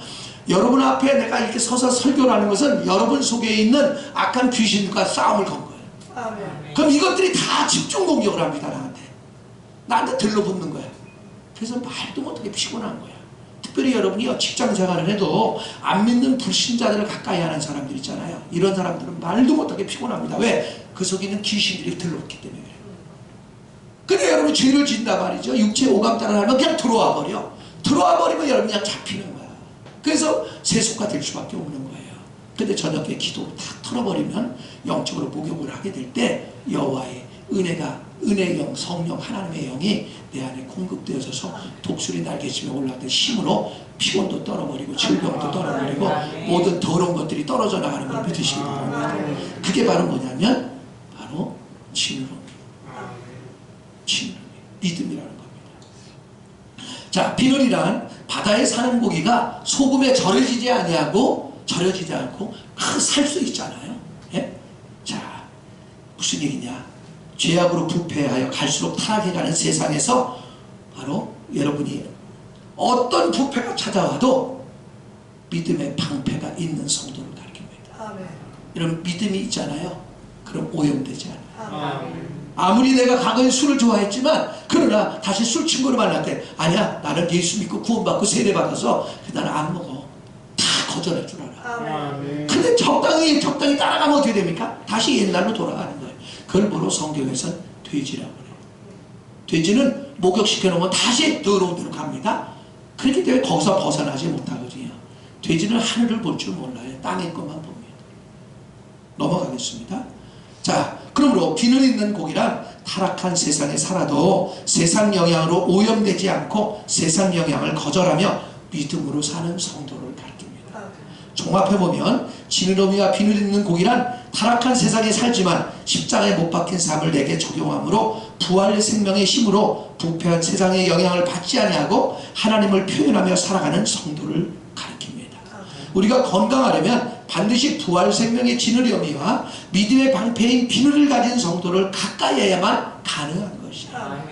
여러분 앞에 내가 이렇게 서서 설교를 하는 것은 여러분 속에 있는 악한 귀신과 싸움을 건 거예요. 아멘. 그럼 이것들이 다 집중 공격을 합니다. 나한테 들러붙는 거야. 그래서 말도 못하게 피곤한 거야. 특별히 여러분이 직장 생활을 해도 안 믿는 불신자들을 가까이 하는 사람들 있잖아요. 이런 사람들은 말도 못하게 피곤합니다. 왜? 그 속에 있는 귀신들이 들러붙기 때문에. 근데 여러분이 죄를 짓는단 말이죠. 육체 오감 따라 하면 그냥 들어와 버려. 들어와 버리면 여러분 그냥 잡히는 거야. 그래서 세속화 될 수밖에 없는 거예요. 근데 저녁에 기도로 다 털어버리면 영적으로 목욕을 하게 될 때 여호와의 은혜의 영, 성령 하나님의 영이 내 안에 공급되어져서 독수리 날개치며 올라가는 힘으로 피곤도 떨어버리고 질병도 떨어버리고 모든 더러운 것들이 떨어져 나가는 걸 믿으시기 바랍니다. 그게 바로 뭐냐면 바로 진으로 믿음이라는 겁니다. 자, 비늘이란 바다에 사는 고기가 소금에 절여지지 않고 살 수 있잖아요. 예? 자, 무슨 얘기냐? 죄악으로 부패하여 갈수록 타락해가는 세상에서 바로 여러분이 어떤 부패가 찾아와도 믿음의 방패가 있는 성도를 가리킵니다. 아멘. 여러분 믿음이 있잖아요. 그럼 오염되지 않아요. 아멘. 아무리 내가 과거에 술을 좋아했지만 그러나 다시 술 친구를 만날 때 아니야 나는 예수 믿고 구원받고 세례받아서 나는 안 먹어. 다 거절할 줄 알아. 아멘. 근데 적당히 따라가면 어떻게 됩니까? 다시 옛날로 돌아가는 거예요. 그걸 뭐로 성경에서는 돼지라고 그래요. 돼지는 목욕시켜 놓으면 다시 더러운 데로 갑니다. 그렇기 때문에 거기서 벗어나지 못하거든요. 돼지는 하늘을 볼 줄 몰라요. 땅의 것만 봅니다. 넘어가겠습니다. 자, 그러므로 비늘 있는 고기란 타락한 세상에 살아도 세상 영향으로 오염되지 않고 세상 영향을 거절하며 믿음으로 사는 성도를 가르칩니다. 종합해보면 지느러미와 비늘 있는 고기란 타락한 세상에 살지만 십자가에 못 박힌 삶을 내게 적용함으로 부활 생명의 힘으로 부패한 세상의 영향을 받지 아니하고 하나님을 표현하며 살아가는 성도를 가르칩니다. 우리가 건강하려면 반드시 부활 생명의 지느러미와 믿음의 방패인 비늘을 가진 성도를 가까이 해야만 가능한 것이야.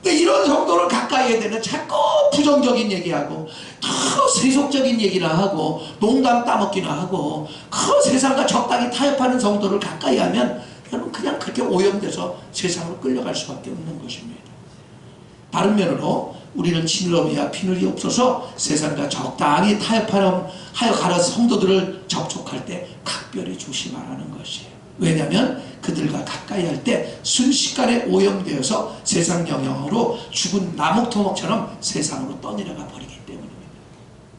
근데 이런 성도를 가까이 해야 되는 자꾸 부정적인 얘기하고 더 세속적인 얘기나 하고 농담 따먹기나 하고 그 세상과 적당히 타협하는 성도를 가까이 하면 여러분 그냥 그렇게 오염돼서 세상으로 끌려갈 수밖에 없는 것입니다. 다른 면으로 우리는 지느러미와 비늘이 없어서 세상과 적당히 타협하여 가는 성도들을 접촉할 때 각별히 조심하라는 것이에요. 왜냐하면 그들과 가까이 할 때 순식간에 오염되어서 세상 영향으로 죽은 나목토목처럼 세상으로 떠내려가 버리기 때문입니다.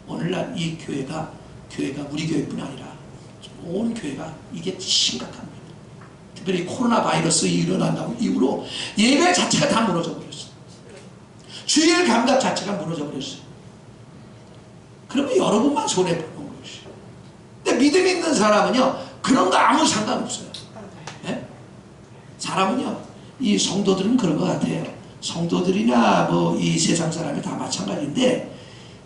오늘날 이 교회가 우리 교회뿐 아니라 온 교회가 이게 심각합니다. 특별히 코로나 바이러스 일어난 이후로 예배 자체가 다 무너져 버렸어요. 주일 감각 자체가 무너져 버렸어요. 그러면 여러분만 손해보는 것이에요. 근데 믿음 있는 사람은요, 그런 거 아무 상관없어요. 네? 사람은요, 이 성도들은 그런 것 같아요. 성도들이나 뭐 이 세상 사람이 다 마찬가지인데,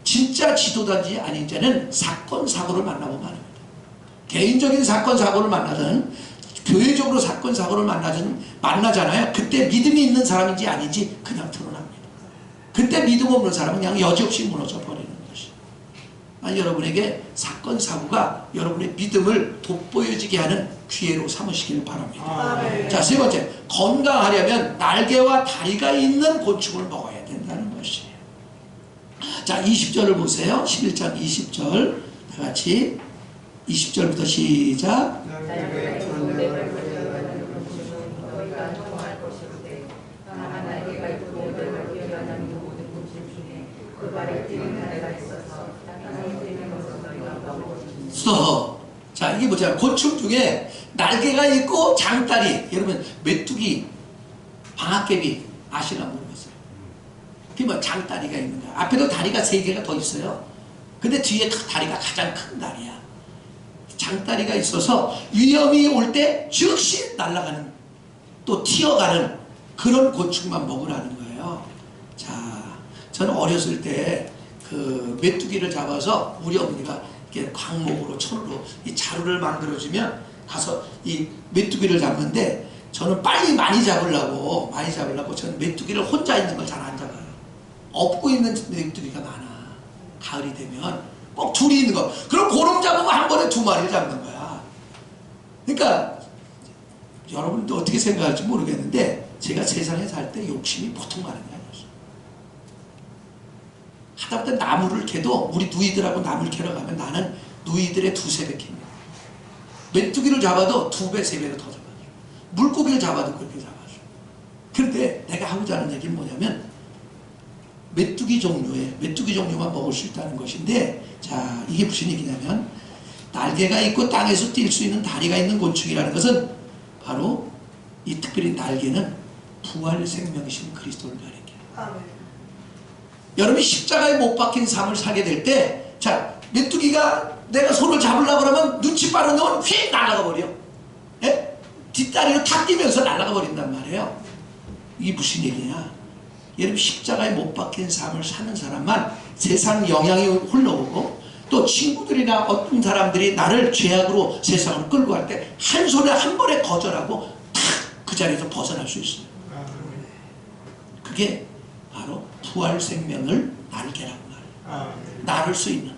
진짜 지도자인지 아닌지는 사건 사고를 만나보면 합니다. 개인적인 사건 사고를 만나든 교회적으로 사건 사고를 만나잖아요. 그때 믿음이 있는 사람인지 아닌지 그냥 드러납니다. 그때 믿음 없는 사람은 그냥 여지없이 무너져 버리는 것이. 여러분에게 사건 사고가 여러분의 믿음을 돋보여지게 하는 기회로 삼으시길 바랍니다. 자, 세 번째, 건강하려면 날개와 다리가 있는 곤충을 먹어야 된다는 것이에요. 자, 20절을 보세요. 11장 20절 다 같이 20절부터 시작. 자, 이게 뭐죠? 곤충 중에 날개가 있고 장다리, 여러분 메뚜기, 방앗개비 아시나 모르겠어요. 그게 뭐 장다리가 있는 거야. 앞에도 다리가 3개가 더 있어요. 근데 뒤에 다리가 가장 큰 다리야. 장다리가 있어서 위험이 올 때 즉시 날아가는, 또 튀어가는 그런 곤충만 먹으라는 거예요. 자, 저는 어렸을 때 그 메뚜기를 잡아서 우리 어머니가 이렇게 광목으로 천으로 이 자루를 만들어주면 가서 이 메뚜기를 잡는데, 저는 빨리 많이 잡으려고 저는 메뚜기를 혼자 있는 걸 잘 안 잡아요. 업고 있는 메뚜기가 많아. 가을이 되면 꼭 둘이 있는 거. 그럼 고름 잡으면 한 번에 2마리를 잡는 거야. 그러니까 여러분도 어떻게 생각할지 모르겠는데, 제가 세상에 살 때 욕심이 보통 많은 게 아니었어요. 하다못해 나무를 캐도 우리 누이들하고 나무를 캐러 가면 나는 누이들의 2~3배 캡니다. 메뚜기를 잡아도 2배, 3배로 더 잡아줘. 물고기를 잡아도 그렇게 잡아줘. 그런데 내가 하고자 하는 얘기는 뭐냐면, 메뚜기 종류만 먹을 수 있다는 것인데, 자, 이게 무슨 얘기냐면, 날개가 있고 땅에서 뛸 수 있는 다리가 있는 곤충이라는 것은 바로 이 특별히 날개는 부활 생명이신 그리스도를 가리켜요. 여러분이 십자가에 못 박힌 삶을 살게 될 때, 자, 메뚜기가 내가 손을 잡으려고 그러면 눈치 빠른 놈은 휙 날아가 버려. 예? 뒷다리로 탁 뛰면서 날아가 버린단 말이에요. 이게 무슨 얘기냐? 여러분, 십자가에 못 박힌 삶을 사는 사람만 세상 영향이 흘러오고, 또 친구들이나 어떤 사람들이 나를 죄악으로 세상으로 끌고 갈 때 한 손에 한 번에 거절하고 탁 그 자리에서 벗어날 수 있어요. 그게 바로 부활 생명을 날개라고 말해요. 날을 수 있는,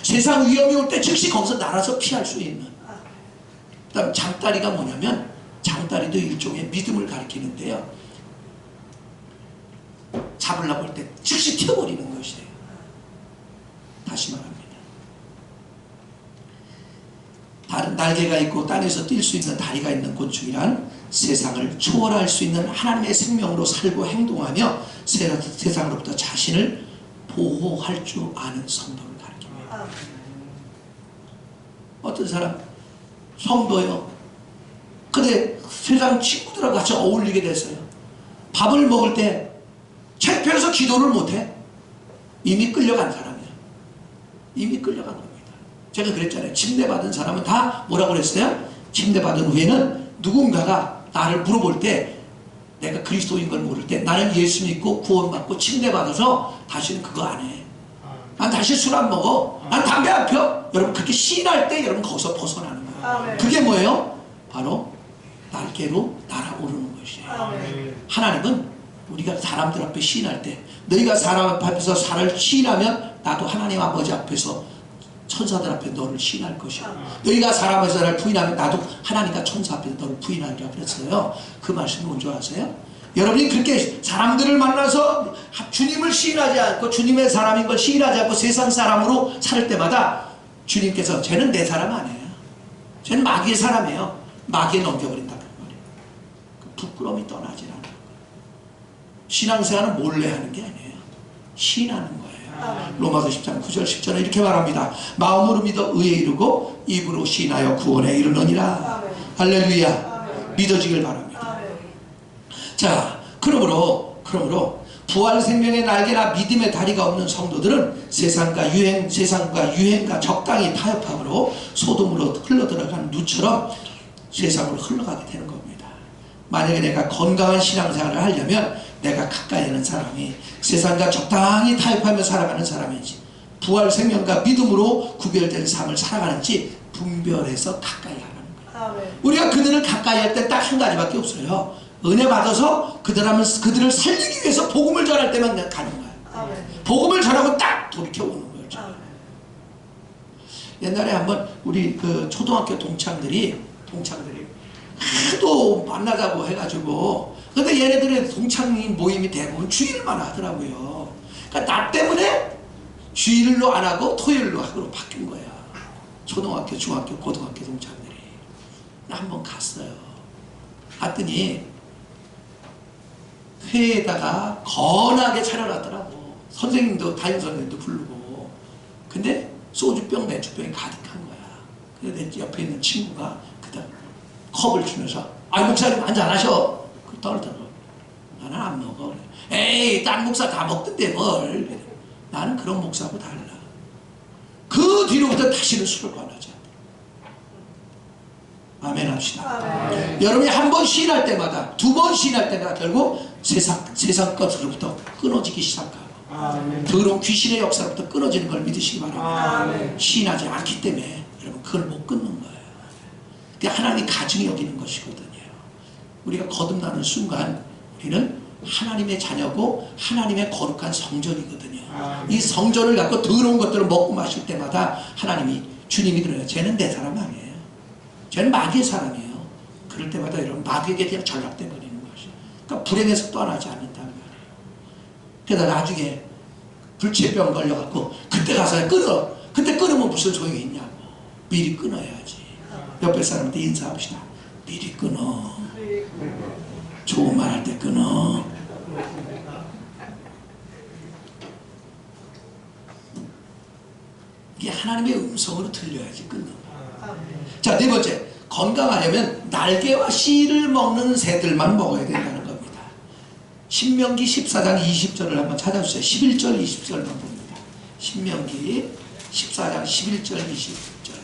세상 위험이 올 때 즉시 거기서 날아서 피할 수 있는. 그 다음 장다리가 뭐냐면, 장다리도 일종의 믿음을 가리키는데요, 잡으려고 할 때 즉시 튀어버리는 것이에요. 다시 말합니다. 다른 날개가 있고 땅에서 뛸 수 있는 다리가 있는 곤충이란 세상을 초월할 수 있는 하나님의 생명으로 살고 행동하며 세상으로부터 자신을 보호할 줄 아는 성도를 가리킵니다. 어떤 사람 성도요, 근데 세상 친구들하고 같이 어울리게 됐어요. 밥을 먹을 때 창피해서 기도를 못해. 이미 끌려간 사람이야. 이미 끌려간 겁니다. 제가 그랬잖아요. 침례받은 사람은 다 뭐라고 그랬어요? 침례받은 후에는 누군가가 나를 물어볼 때, 내가 그리스도인 걸 모를 때, 나는 예수 믿고 구원받고 침례받아서 다시는 그거 안 해. 난 다시 술 안 먹어. 난 담배 안 펴. 여러분, 그렇게 시인할 때 여러분 거기서 벗어나는 거예요. 그게 뭐예요? 바로 날개로 날아오르는 것이에요. 하나님은 우리가 사람들 앞에 시인할 때, 너희가 사람 앞에서 살을 시인하면 나도 하나님 아버지 앞에서 천사들 앞에 너를 시인할 것이야. 너희가 사람 앞에서 나를 부인하면 나도 하나님과 천사 앞에서 너를 부인하리라 그랬어요. 그 말씀이 뭔지 아세요? 여러분이 그렇게 사람들을 만나서 주님을 시인하지 않고, 주님의 사람인 걸 시인하지 않고 세상 사람으로 살 때마다 주님께서 쟤는 내 사람 아니에요. 쟤는 마귀의 사람이에요. 마귀에 넘겨버린다는 거예요. 그 부끄러움이 떠나지 않아요. 신앙생활은 몰래 하는 게 아니에요. 시인하는 거예요. 로마서 10장 9절 10절에 이렇게 말합니다. 마음으로 믿어 의에 이르고 입으로 시인하여 구원에 이르느니라. 할렐루야. 믿어지길 바랍니다. 자, 그러므로 부활 생명의 날개나 믿음의 다리가 없는 성도들은 세상과 유행과 적당히 타협함으로 소돔으로 흘러들어간 누처럼 세상으로 흘러가게 되는 겁니다. 만약에 내가 건강한 신앙생활을 하려면 내가 가까이 하는 사람이 세상과 적당히 타협하며 살아가는 사람인지 부활 생명과 믿음으로 구별된 삶을 살아가는지 분별해서 가까이 하는 거예요. 우리가 그들을 가까이 할 때 딱 한 가지밖에 없어요. 은혜 받아서 그들을 살리기 위해서 복음을 전할 때만 가는 거예요. 복음을 전하고 딱 돌이켜 오는 거죠. 옛날에 한번 우리 그 초등학교 동창들이 하도 만나자고 해가지고, 근데 얘네들의 동창 모임이 대부분 주일만 하더라고요. 그러니까 나 때문에 주일로 안 하고 토요일로 하기로 바뀐 거야. 초등학교, 중학교, 고등학교 동창들이. 한번 갔어요. 갔더니 회에다가 거나게 차려놨더라고. 선생님도 담임선생님도 부르고. 근데 소주병 맥주병이 가득한 거야. 근데 내 옆에 있는 친구가 그다음 컵을 주면서 목사님 한잔 하셔. 그 떨더라고. 나는 안 먹어. 에이 딴 목사 다 먹던데 뭘. 나는 그런 목사하고 달라. 그 뒤로부터 다시는 술을 권하지 않아. 아멘 합시다. 여러분이 한 번 시인할 때마다, 두 번 시인할 때마다 결국 세상 것으로부터 끊어지기 시작하고 더러운 귀신의 역사로부터 끊어지는 걸 믿으시기 바랍니다. 시인하지 않기 때문에 여러분 그걸 못 끊는 거예요. 그게 하나님이 가증히 여기는 것이거든요. 우리가 거듭나는 순간 우리는 하나님의 자녀고 하나님의 거룩한 성전이거든요. 이 성전을 갖고 더러운 것들을 먹고 마실 때마다 하나님이, 주님이 그래요. 쟤는 내 사람 아니에요. 쟤는 마귀의 사람이에요. 그럴 때마다 여러분 마귀에게 그냥 전락돼 버리는 것이에요. 그러니까 불행에서 떠나지 않는다는 말이에요. 그러다 나중에 불치병 걸려갖고 그때 가서 끊어. 그때 끊으면 무슨 소용이 있냐고. 미리 끊어야지. 옆에 사람한테 인사합시다. 미리 끊어. 좋은 말 할 때 끊어. 이게 하나님의 음성으로 들려야지 끊는 거야. 자, 네 번째, 건강하려면 날개와 씨를 먹는 새들만 먹어야 된다는 겁니다. 신명기 14장 20절을 한번 찾아주세요. 11절 20절만 봅니다. 신명기 14장 11절 20절.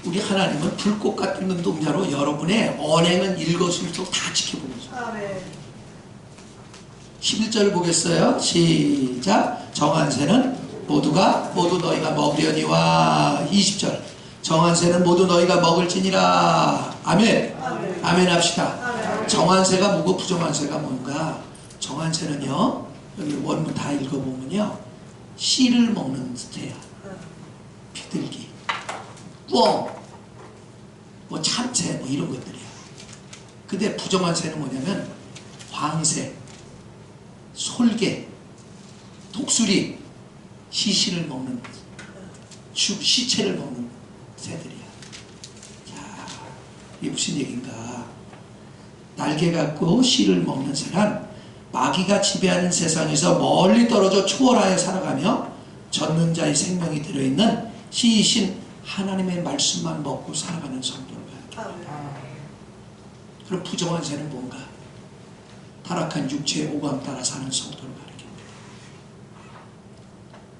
우리 하나님은 불꽃 같은 눈동자로 여러분의 언행은 일거수일투족 다 지켜보고 있어요. 11절 보겠어요. 시작. 정한 새는 모두 너희가 먹으려니와. 20절. 정한 새는 모두 너희가 먹을지니라. 아멘. 아멘 합시다. 정한 새가 뭐고 부정한 새가 뭔가. 정한 새는요, 여기 원문 다 읽어보면요, 씨를 먹는 새야. 비둘기, 꿩, 뭐 참새, 뭐 이런 것들이야. 근데 부정한 새는 뭐냐면 황새, 솔개, 독수리, 시신을 먹는, 시체를 먹는 새들이야. 자, 이게 무슨 얘기인가? 날개 갖고 씨를 먹는 새란 마귀가 지배하는 세상에서 멀리 떨어져 초월하여 살아가며 젖는 자의 생명이 들어있는 씨이신 하나님의 말씀만 먹고 살아가는 성도를 가르칩니다. 그럼 부정한 새는 뭔가? 타락한 육체의 오감 따라 사는 성도를 가르칩니다.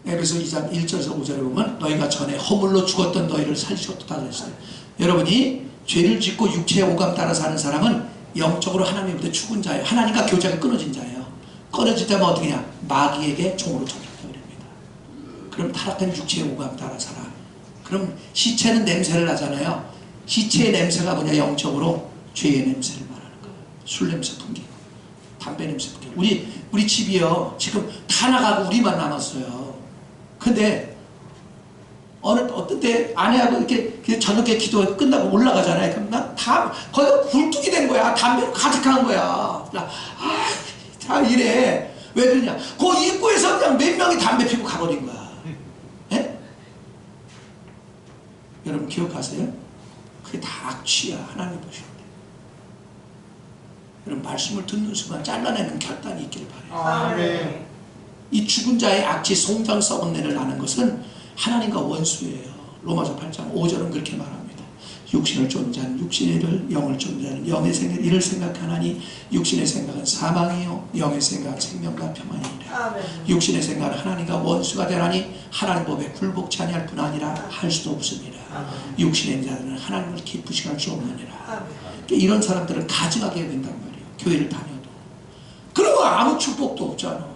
에베소 2장 1절에서 5절에 보면 너희가 전에 허물로 죽었던 너희를 살리셨다 그랬어요. 여러분이 죄를 짓고 육체의 오감 따라 사는 사람은 영적으로 하나님부터 죽은 자예요. 하나님과 교제가 끊어진 자예요. 끊어질 때면 어떻게 하냐? 마귀에게 종으로 전락되어 버립니다. 그럼 타락한 육체의 오감 따라 살아. 그럼 시체는 냄새를 나잖아요. 시체의 냄새가 뭐냐? 영적으로 죄의 냄새를 말하는 거예요. 술 냄새 풍기고 담배 냄새 풍기고. 우리 집이요, 지금 다 나가고 우리만 남았어요. 근데 어떤 때 아내하고 이렇게 저녁에 기도 끝나고 올라가잖아요. 그럼 나 거기가 굴뚝이 된 거야. 담배로 가득한 거야. 다 이래. 왜 그러냐? 그 입구에서 그냥 몇 명이 담배 피고 가버린 거야. 예? 여러분 기억하세요? 그게 다 악취야. 하나님 보실 때. 여러분 말씀을 듣는 순간 잘라내는 결단이 있기를 바라요. 아멘. 이 죽은 자의 악취, 송장 썩은 내를 나는 것은 하나님과 원수예요. 로마서 8장 5절은 그렇게 말합니다. 육신을 존재하는 육신을, 영을 존재하는 영의 생각, 이를 생각하나니 육신의 생각은 사망이요 영의 생각은 생명과 평안이니라. 육신의 생각은 하나님과 원수가 되나니 하나님 법에 굴복치 아니할 뿐 아니라 할 수도 없습니다. 육신의 자들은 하나님을 기쁘시게 할 수 없느니라. 이런 사람들은 가증하게 된단 말이에요. 교회를 다녀도. 그러면 아무 축복도 없잖아.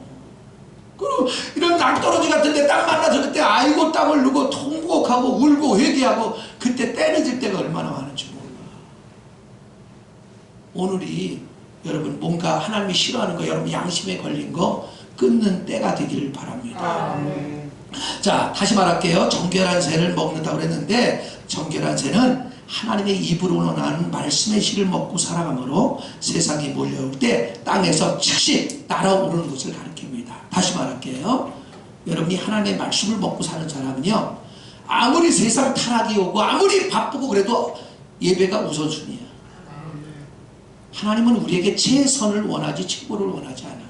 그리고 이런 낭떠러지 같은데 딱 만나서 그때 아이고 땀을 누고 통곡하고 울고 회개하고 그때 떼내질 때가 얼마나 많은지 몰라. 오늘이 여러분 뭔가 하나님이 싫어하는 거, 여러분 양심에 걸린 거 끊는 때가 되기를 바랍니다. 자, 다시 말할게요. 정결한 새를 먹는다고 그랬는데 정결한 새는 하나님의 입으로 나는 말씀의 씨를 먹고 살아가므로 세상이 몰려올 때 땅에서 즉시 날아오르는 것을 가리킵니다. 다시 말할게요. 여러분이 하나님의 말씀을 먹고 사는 사람은요, 아무리 세상 타락이 오고 아무리 바쁘고 그래도 예배가 우선순위야. 하나님은 우리에게 최선을 원하지 최고를 원하지 않아요.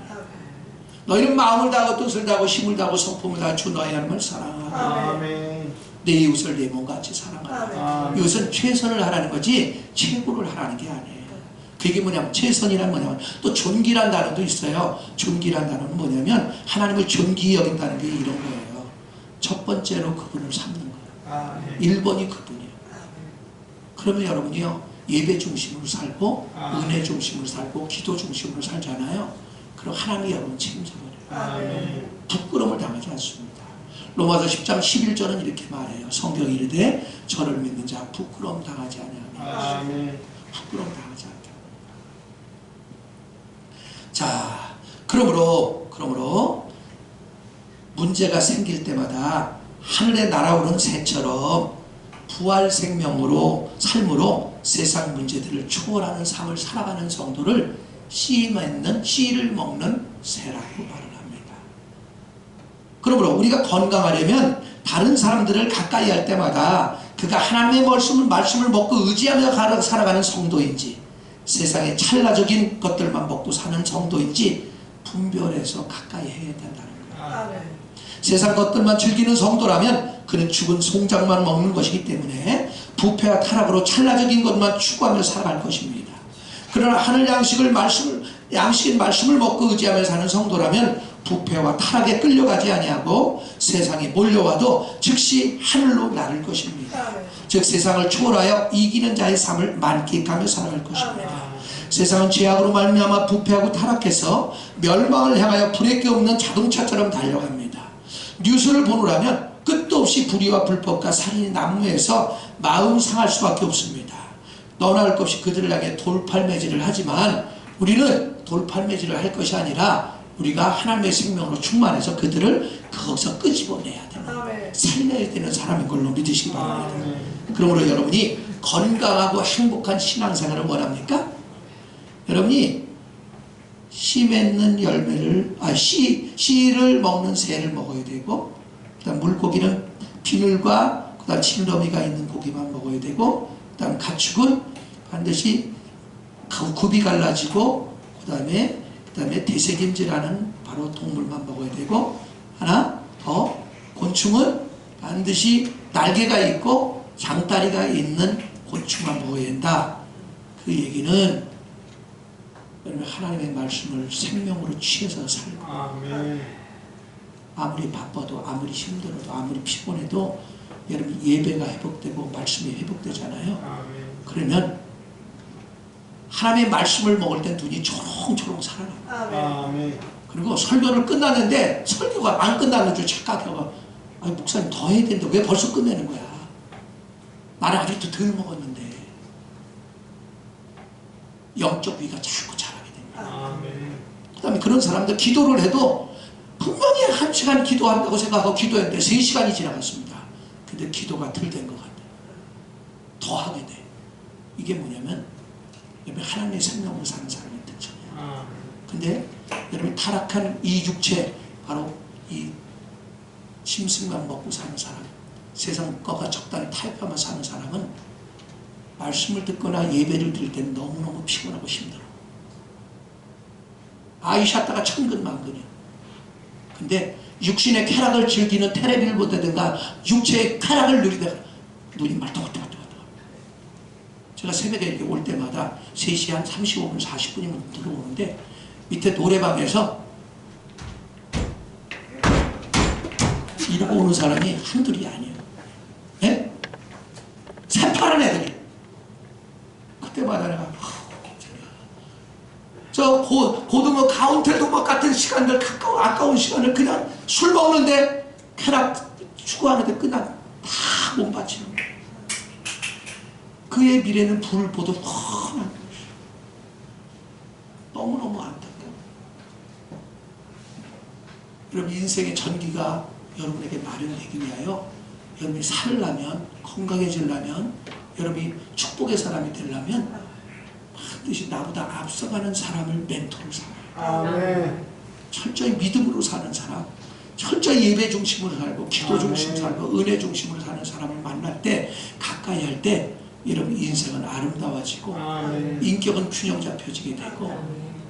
너희는 마음을 다하고 뜻을 다하고 힘을 다하고 성품을 다하고 주 너희 하나님을 사랑하라. 내 이웃을 내 몸같이 사랑하라. 이것은 최선을 하라는 거지 최고를 하라는 게 아니에요. 그게 뭐냐면 최선이란 뭐냐면 또 존귀란 단어도 있어요. 존귀란 단어는 뭐냐면 하나님을 존귀히 여긴다는 게 이런 거예요. 첫 번째로 그분을 삼는 거예요. 1번이 그분이에요. 그러면 여러분이요 예배 중심으로 살고 은혜 중심으로 살고 기도 중심으로 살잖아요. 그럼 하나님이 여러분 책임져버려요. 부끄러움을 당하지 않습니다. 로마서 10장 11절은 이렇게 말해요. 성경이 이르되 저를 믿는 자 부끄러움 당하지 아니하며 부끄러움 당하지 않다. 자, 그러므로 문제가 생길 때마다 하늘에 날아오는 새처럼 부활 생명으로 삶으로 세상 문제들을 초월하는 삶을 살아가는 성도를 씨를 먹는 새라고 말을 합니다. 그러므로 우리가 건강하려면 다른 사람들을 가까이 할 때마다 그가 하나님의 말씀을 먹고 의지하며 살아가는 성도인지 세상의 찰나적인 것들만 먹고 사는 성도인지 분별해서 가까이 해야 된다는 거예요. 세상 것들만 즐기는 성도라면 그는 죽은 송장만 먹는 것이기 때문에 부패와 타락으로 찰나적인 것만 추구하며 살아갈 것입니다. 그러나 하늘 양식인 말씀을 먹고 의지하며 사는 성도라면 부패와 타락에 끌려가지 아니하고 세상이 몰려와도 즉시 하늘로 나를 것입니다. 즉 세상을 초월하여 이기는 자의 삶을 만끽하며 살아갈 것입니다. 세상은 죄악으로 말미암아 부패하고 타락해서 멸망을 향하여 브레이크 없는 자동차처럼 달려갑니다. 뉴스를 보느라면 끝도 없이 불의와 불법과 살인이 난무해서 마음 상할 수밖에 없습니다. 너나 할 것 없이 그들을 향해 돌팔매질을 하지만 우리는 돌팔매질을 할 것이 아니라 우리가 하나님의 생명으로 충만해서 그들을 거기서 끄집어내야 되는 살려야 되는 사람인 걸로 믿으시기 바랍니다. 그러므로 여러분이 건강하고 행복한 신앙생활을 원합니까? 여러분이 씨 맺는 열매를 씨를 먹는 새를 먹어야 되고 그다음 물고기는 비늘과 그다음 진더미가 있는 고기만 먹어야 되고 그다음 가축은 반드시 굽이 갈라지고 그다음에 대세김질하는 바로 동물만 먹어야 되고 하나 더 곤충은 반드시 날개가 있고 장다리가 있는 곤충만 먹어야 된다. 그 얘기는 여러분 하나님의 말씀을 생명으로 취해서 살고 아무리 바빠도 아무리 힘들어도 아무리 피곤해도 여러분 예배가 회복되고 말씀이 회복되잖아요. 그러면 하나님의 말씀을 먹을 때 눈이 초롱초롱 살아납니다. 그리고 설교를 끝났는데 설교가 안 끝나는 줄 착각해요. 아니 목사님 더 해야 되는데 왜 벌써 끝내는 거야? 나는 아직도 덜 먹었는데 영적 위가 자꾸 자라게 됩니다. 그 다음에 그런 사람들 기도를 해도 분명히 1시간 기도한다고 생각하고 기도했는데 3시간이 지나갔습니다. 근데 기도가 덜 된 것 같아요. 더 하게 돼. 이게 뭐냐면 여러분 하나님의 생명으로 사는 사람의 특징이에요. 근데 여러분 타락한 이 육체 바로 이 짐승만 먹고 사는 사람 세상 거가 적당히 타협하며 사는 사람은 말씀을 듣거나 예배를 드릴 때는 너무너무 피곤하고 힘들어. 아이 샷다가 천근만근이야. 근데 육신의 쾌락을 즐기는 텔레비를 보다든가 육체의 쾌락을 누리다가 눈이 말똥말똥. 제가 새벽에 이렇게 올 때마다 3시 한 35분 40분이면 들어오는데 밑에 노래방에서 이러고 오는 사람이 한둘이 아니에요. 예? 새파란 애들이. 그때마다 내가 저 고등어 가운데 도막 같은 시간들, 아까운 시간을 그냥 술 먹는데 쾌락 추구하는데 그냥 다 못 바치는 거예요. 그의 미래는 불을 보듯 훤한 것이. 너무너무 안타까워요. 여러분, 인생의 전기가 여러분에게 마련되기 위하여 여러분이 살려면, 건강해지려면, 여러분이 축복의 사람이 되려면 반드시 나보다 앞서가는 사람을 멘토로 삼아요. 아멘. 철저히 믿음으로 사는 사람, 철저히 예배 중심으로 살고 기도 중심으로 살고 은혜 중심으로 사는 사람을 만날 때, 가까이 할 때 여러분 인생은 아름다워지고 인격은 균형 잡혀지게 되고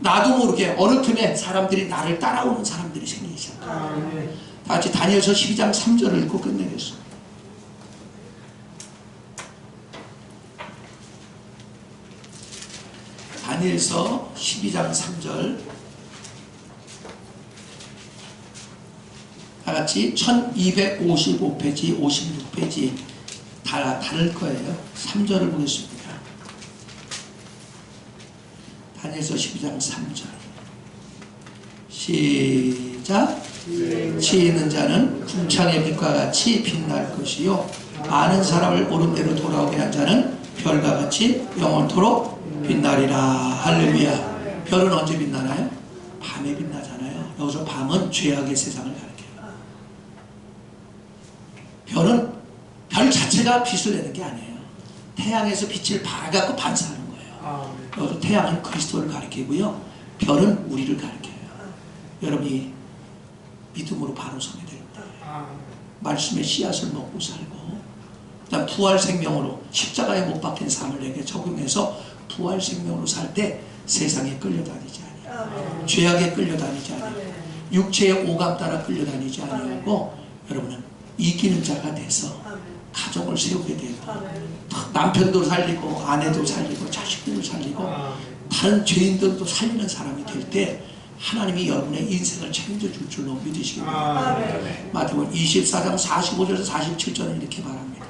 나도 모르게 어느 틈에 사람들이 나를 따라오는 사람들이 생기기 시작합니다. 다 같이 다니엘서 12장 3절을 읽고 끝내겠습니다. 다니엘서 12장 3절 다 같이 1255페이지 56페이지 다 다를 거예요. 3절을 보겠습니다. 다니엘서 12장 3절 시작. 지혜 있는 자는 궁창의 빛과 같이 빛날 것이요 아는 사람을 옳은 대로 돌아오게 한 자는 별과 같이 영원토록 빛나리라. 할렐루야. 별은 언제 빛나나요? 밤에 빛나잖아요. 여기서 밤은 죄악의 세상을 가리켜요. 별은 별 자체가 빛을 내는 게 아니에요. 태양에서 빛을 받아갖고 반사하는 거예요. 여기서 태양은 그리스도를 가리키고요, 별은 우리를 가리켜요. 여러분이 믿음으로 바로 서게 될 때, 말씀의 씨앗을 먹고 살고, 그다음 부활 생명으로 십자가에 못 박힌 삶을 내게 적용해서 부활 생명으로 살 때 세상에 끌려다니지 아니하고, 죄악에 끌려다니지 아니하고, 육체의 오감 따라 끌려다니지 아니하고, 여러분은 이기는 자가 돼서 가정을 세우게 되고, 남편도 살리고 아내도 살리고 자식들도 살리고 다른 죄인들도 살리는 사람이 될 때 하나님이 여러분의 인생을 책임져줄 줄로 믿으시기 바랍니다. 마태복음 24장 45절에서 47절은 이렇게 말합니다.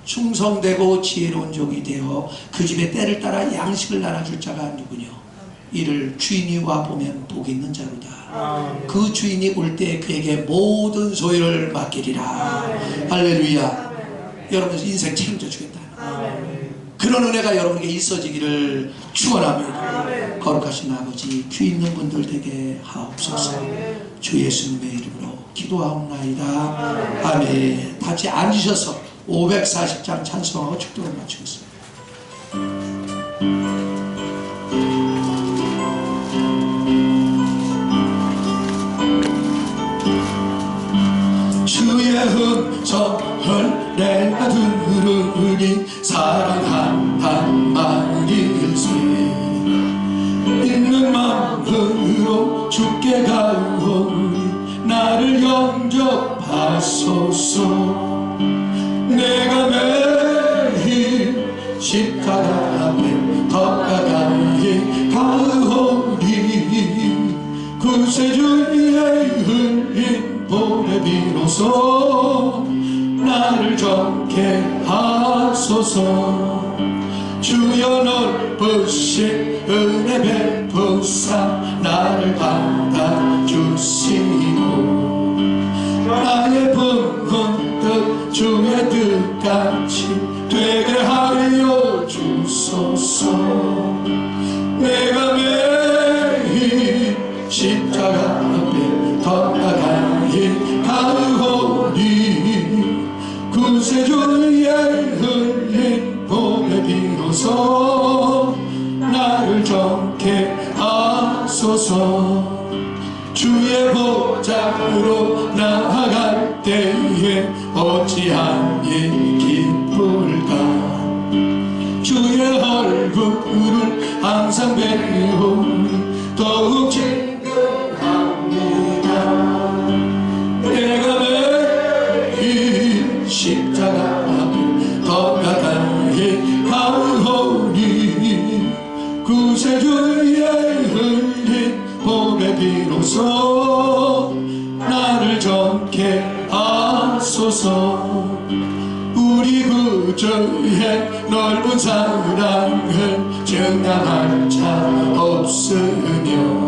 충성되고 지혜로운 종이 되어 그 집의 때를 따라 양식을 나눠줄 자가 누구뇨? 이를 주인이 와보면 복이 있는 자로다. 그 주인이 올 때 그에게 모든 소유를 맡기리라. 할렐루야. 여러분 인생 책임져 주겠다. 그런 은혜가 여러분에게 있어지기를 축원합니다. 거룩하신 아버지, 귀 있는 분들 되게 하옵소서. 주 예수님의 이름으로 기도하옵나이다. 아멘. 같이 앉으셔서 540장 찬송하고 축도를 마치겠습니다. 주의 음성을 내가 들으니 사랑한단 말일세. 있는 마음으로 주께 가오니 나를 영접하소서. 내가 매일 십자가 앞에 더 가까이 가오니 구세주의 흘린 보배 비로소 나를 정케 하소서. 주여 넓으신 은혜 베푸사 나를 받아주시고 나의 품은 뜻 주의 뜻같이 되게 하여 주소서. 내가 매일 십자가 앞에 더 가까이 가오니 구세주의 흘린 보배 비로소 나를 정케 하소서. 주의 보좌로 나아갈 때에 어찌하니 기쁠까. 주의 얼굴을 항상 배우니 더욱 친근합니다. 몸에 비로소 나를 정케 하소서. 우리 구주의 넓은 사랑을 증명할 자 없으며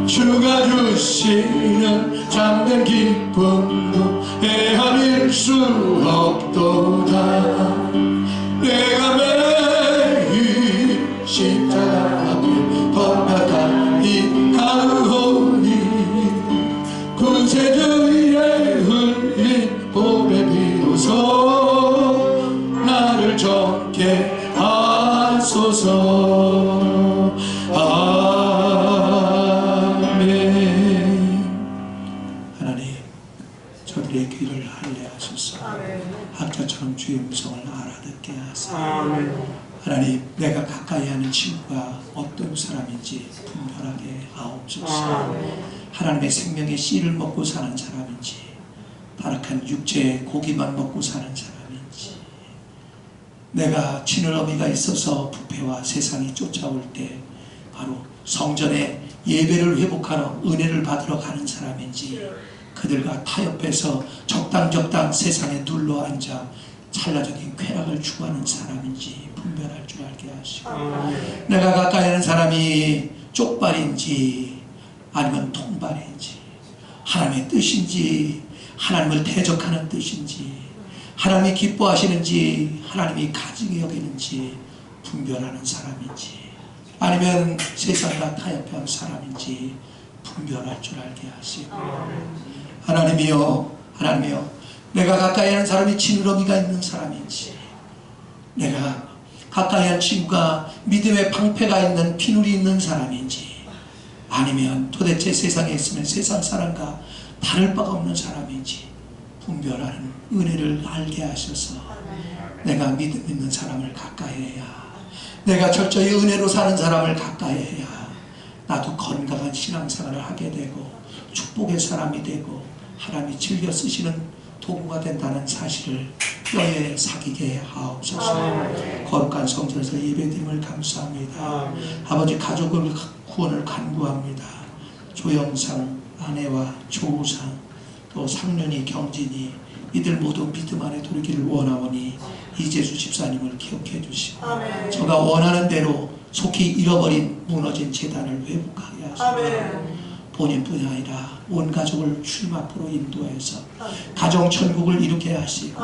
주가 주시는 참된 기쁨도 헤아릴 수 없도다. 내가 매일 십자가 앞에 번박하니 가오니 구세주의 흘린 보배 비로소 나를 정케 하소서. 하나님, 저들의 귀를 할례하소서. 학자처럼 주의 음성을 알아듣게 하소서. 하나님, 내가 가까이 하는 친구가 어떤 사람인지 분별하게 하옵소서. 하나님의 생명의 씨를 먹고 사는 사람인지, 타락한 육체의 고기만 먹고 사는 사람인지, 내가 지느러미가 있어서 부패와 세상이 쫓아올 때 바로 성전에 예배를 회복하러 은혜를 받으러 가는 사람인지, 그들과 타협해서 적당 세상에 눌러앉아 찰나적인 쾌락을 추구하는 사람인지 분별할 줄 알게 하시고, 내가 가까이 하는 사람이 쪽발인지 아니면 통발인지, 하나님의 뜻인지 하나님을 대적하는 뜻인지, 하나님이 기뻐하시는지 하나님이 가증히 여기는지 분별하는 사람인지, 아니면 세상과 타협한 사람인지 분별할 줄 알게 하시고, 하나님이여, 내가 가까이 하는 사람이 지느러미가 있는 사람인지, 내가 가까이 한 친구가 믿음의 방패가 있는 피누리 있는 사람인지, 아니면 도대체 세상에 있으면 세상 사람과 다를 바가 없는 사람인지 분별하는 은혜를 알게 하셔서 내가 믿음 있는 사람을 가까이 해야, 내가 철저히 은혜로 사는 사람을 가까이 해야 나도 건강한 신앙생활을 하게 되고 축복의 사람이 되고 하나님이 즐겨 쓰시는 도구가 된다는 사실을 뼈에 사기게 하옵소서. 거룩한 성전에서 예배드림을 감사합니다. 아버지, 가족을 구원을 간구합니다. 조영상 아내와 조우상, 또 상륜이, 경진이, 이들 모두 믿음 안에 돌기를 원하오니 이재수 집사님을 기억해 주시고, 저가 원하는 대로 속히 잃어버린 무너진 재단을 회복하게 하시고, 본인뿐이 아니라 온 가족을 주님 앞으로 인도해서 가정 천국을 이루게 하시고,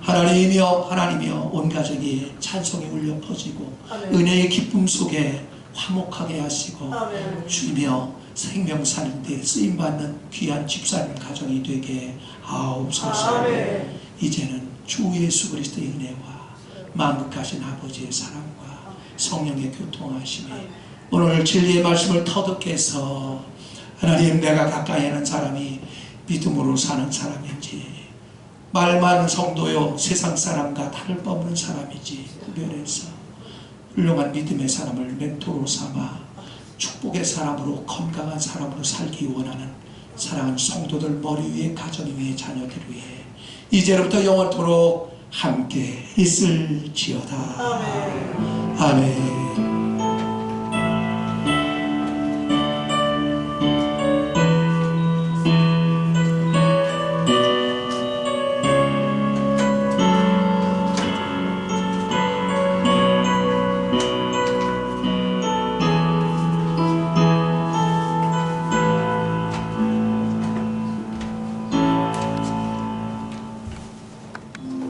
하나님이여 온 가족이 찬송이 울려 퍼지고 은혜의 기쁨 속에 화목하게 하시고, 주이며 생명 사는 데 쓰임받는 귀한 집사님 가정이 되게 하옵소서. 이제는 주 예수 그리스도의 은혜와 만극하신 아버지의 사랑과 성령의 교통하심이 오늘 진리의 말씀을 터득해 해서 하나님, 내가 가까이 하는 사람이 믿음으로 사는 사람인지, 말 많은 성도요 세상 사람과 다를 바 없는 사람인지 구별해서 훌륭한 믿음의 사람을 멘토로 삼아 축복의 사람으로, 건강한 사람으로 살기 원하는 사랑하는 성도들 머리 위에, 가정 위에, 자녀들 위에 이제로부터 영원토록 함께 있을지어다. 아멘.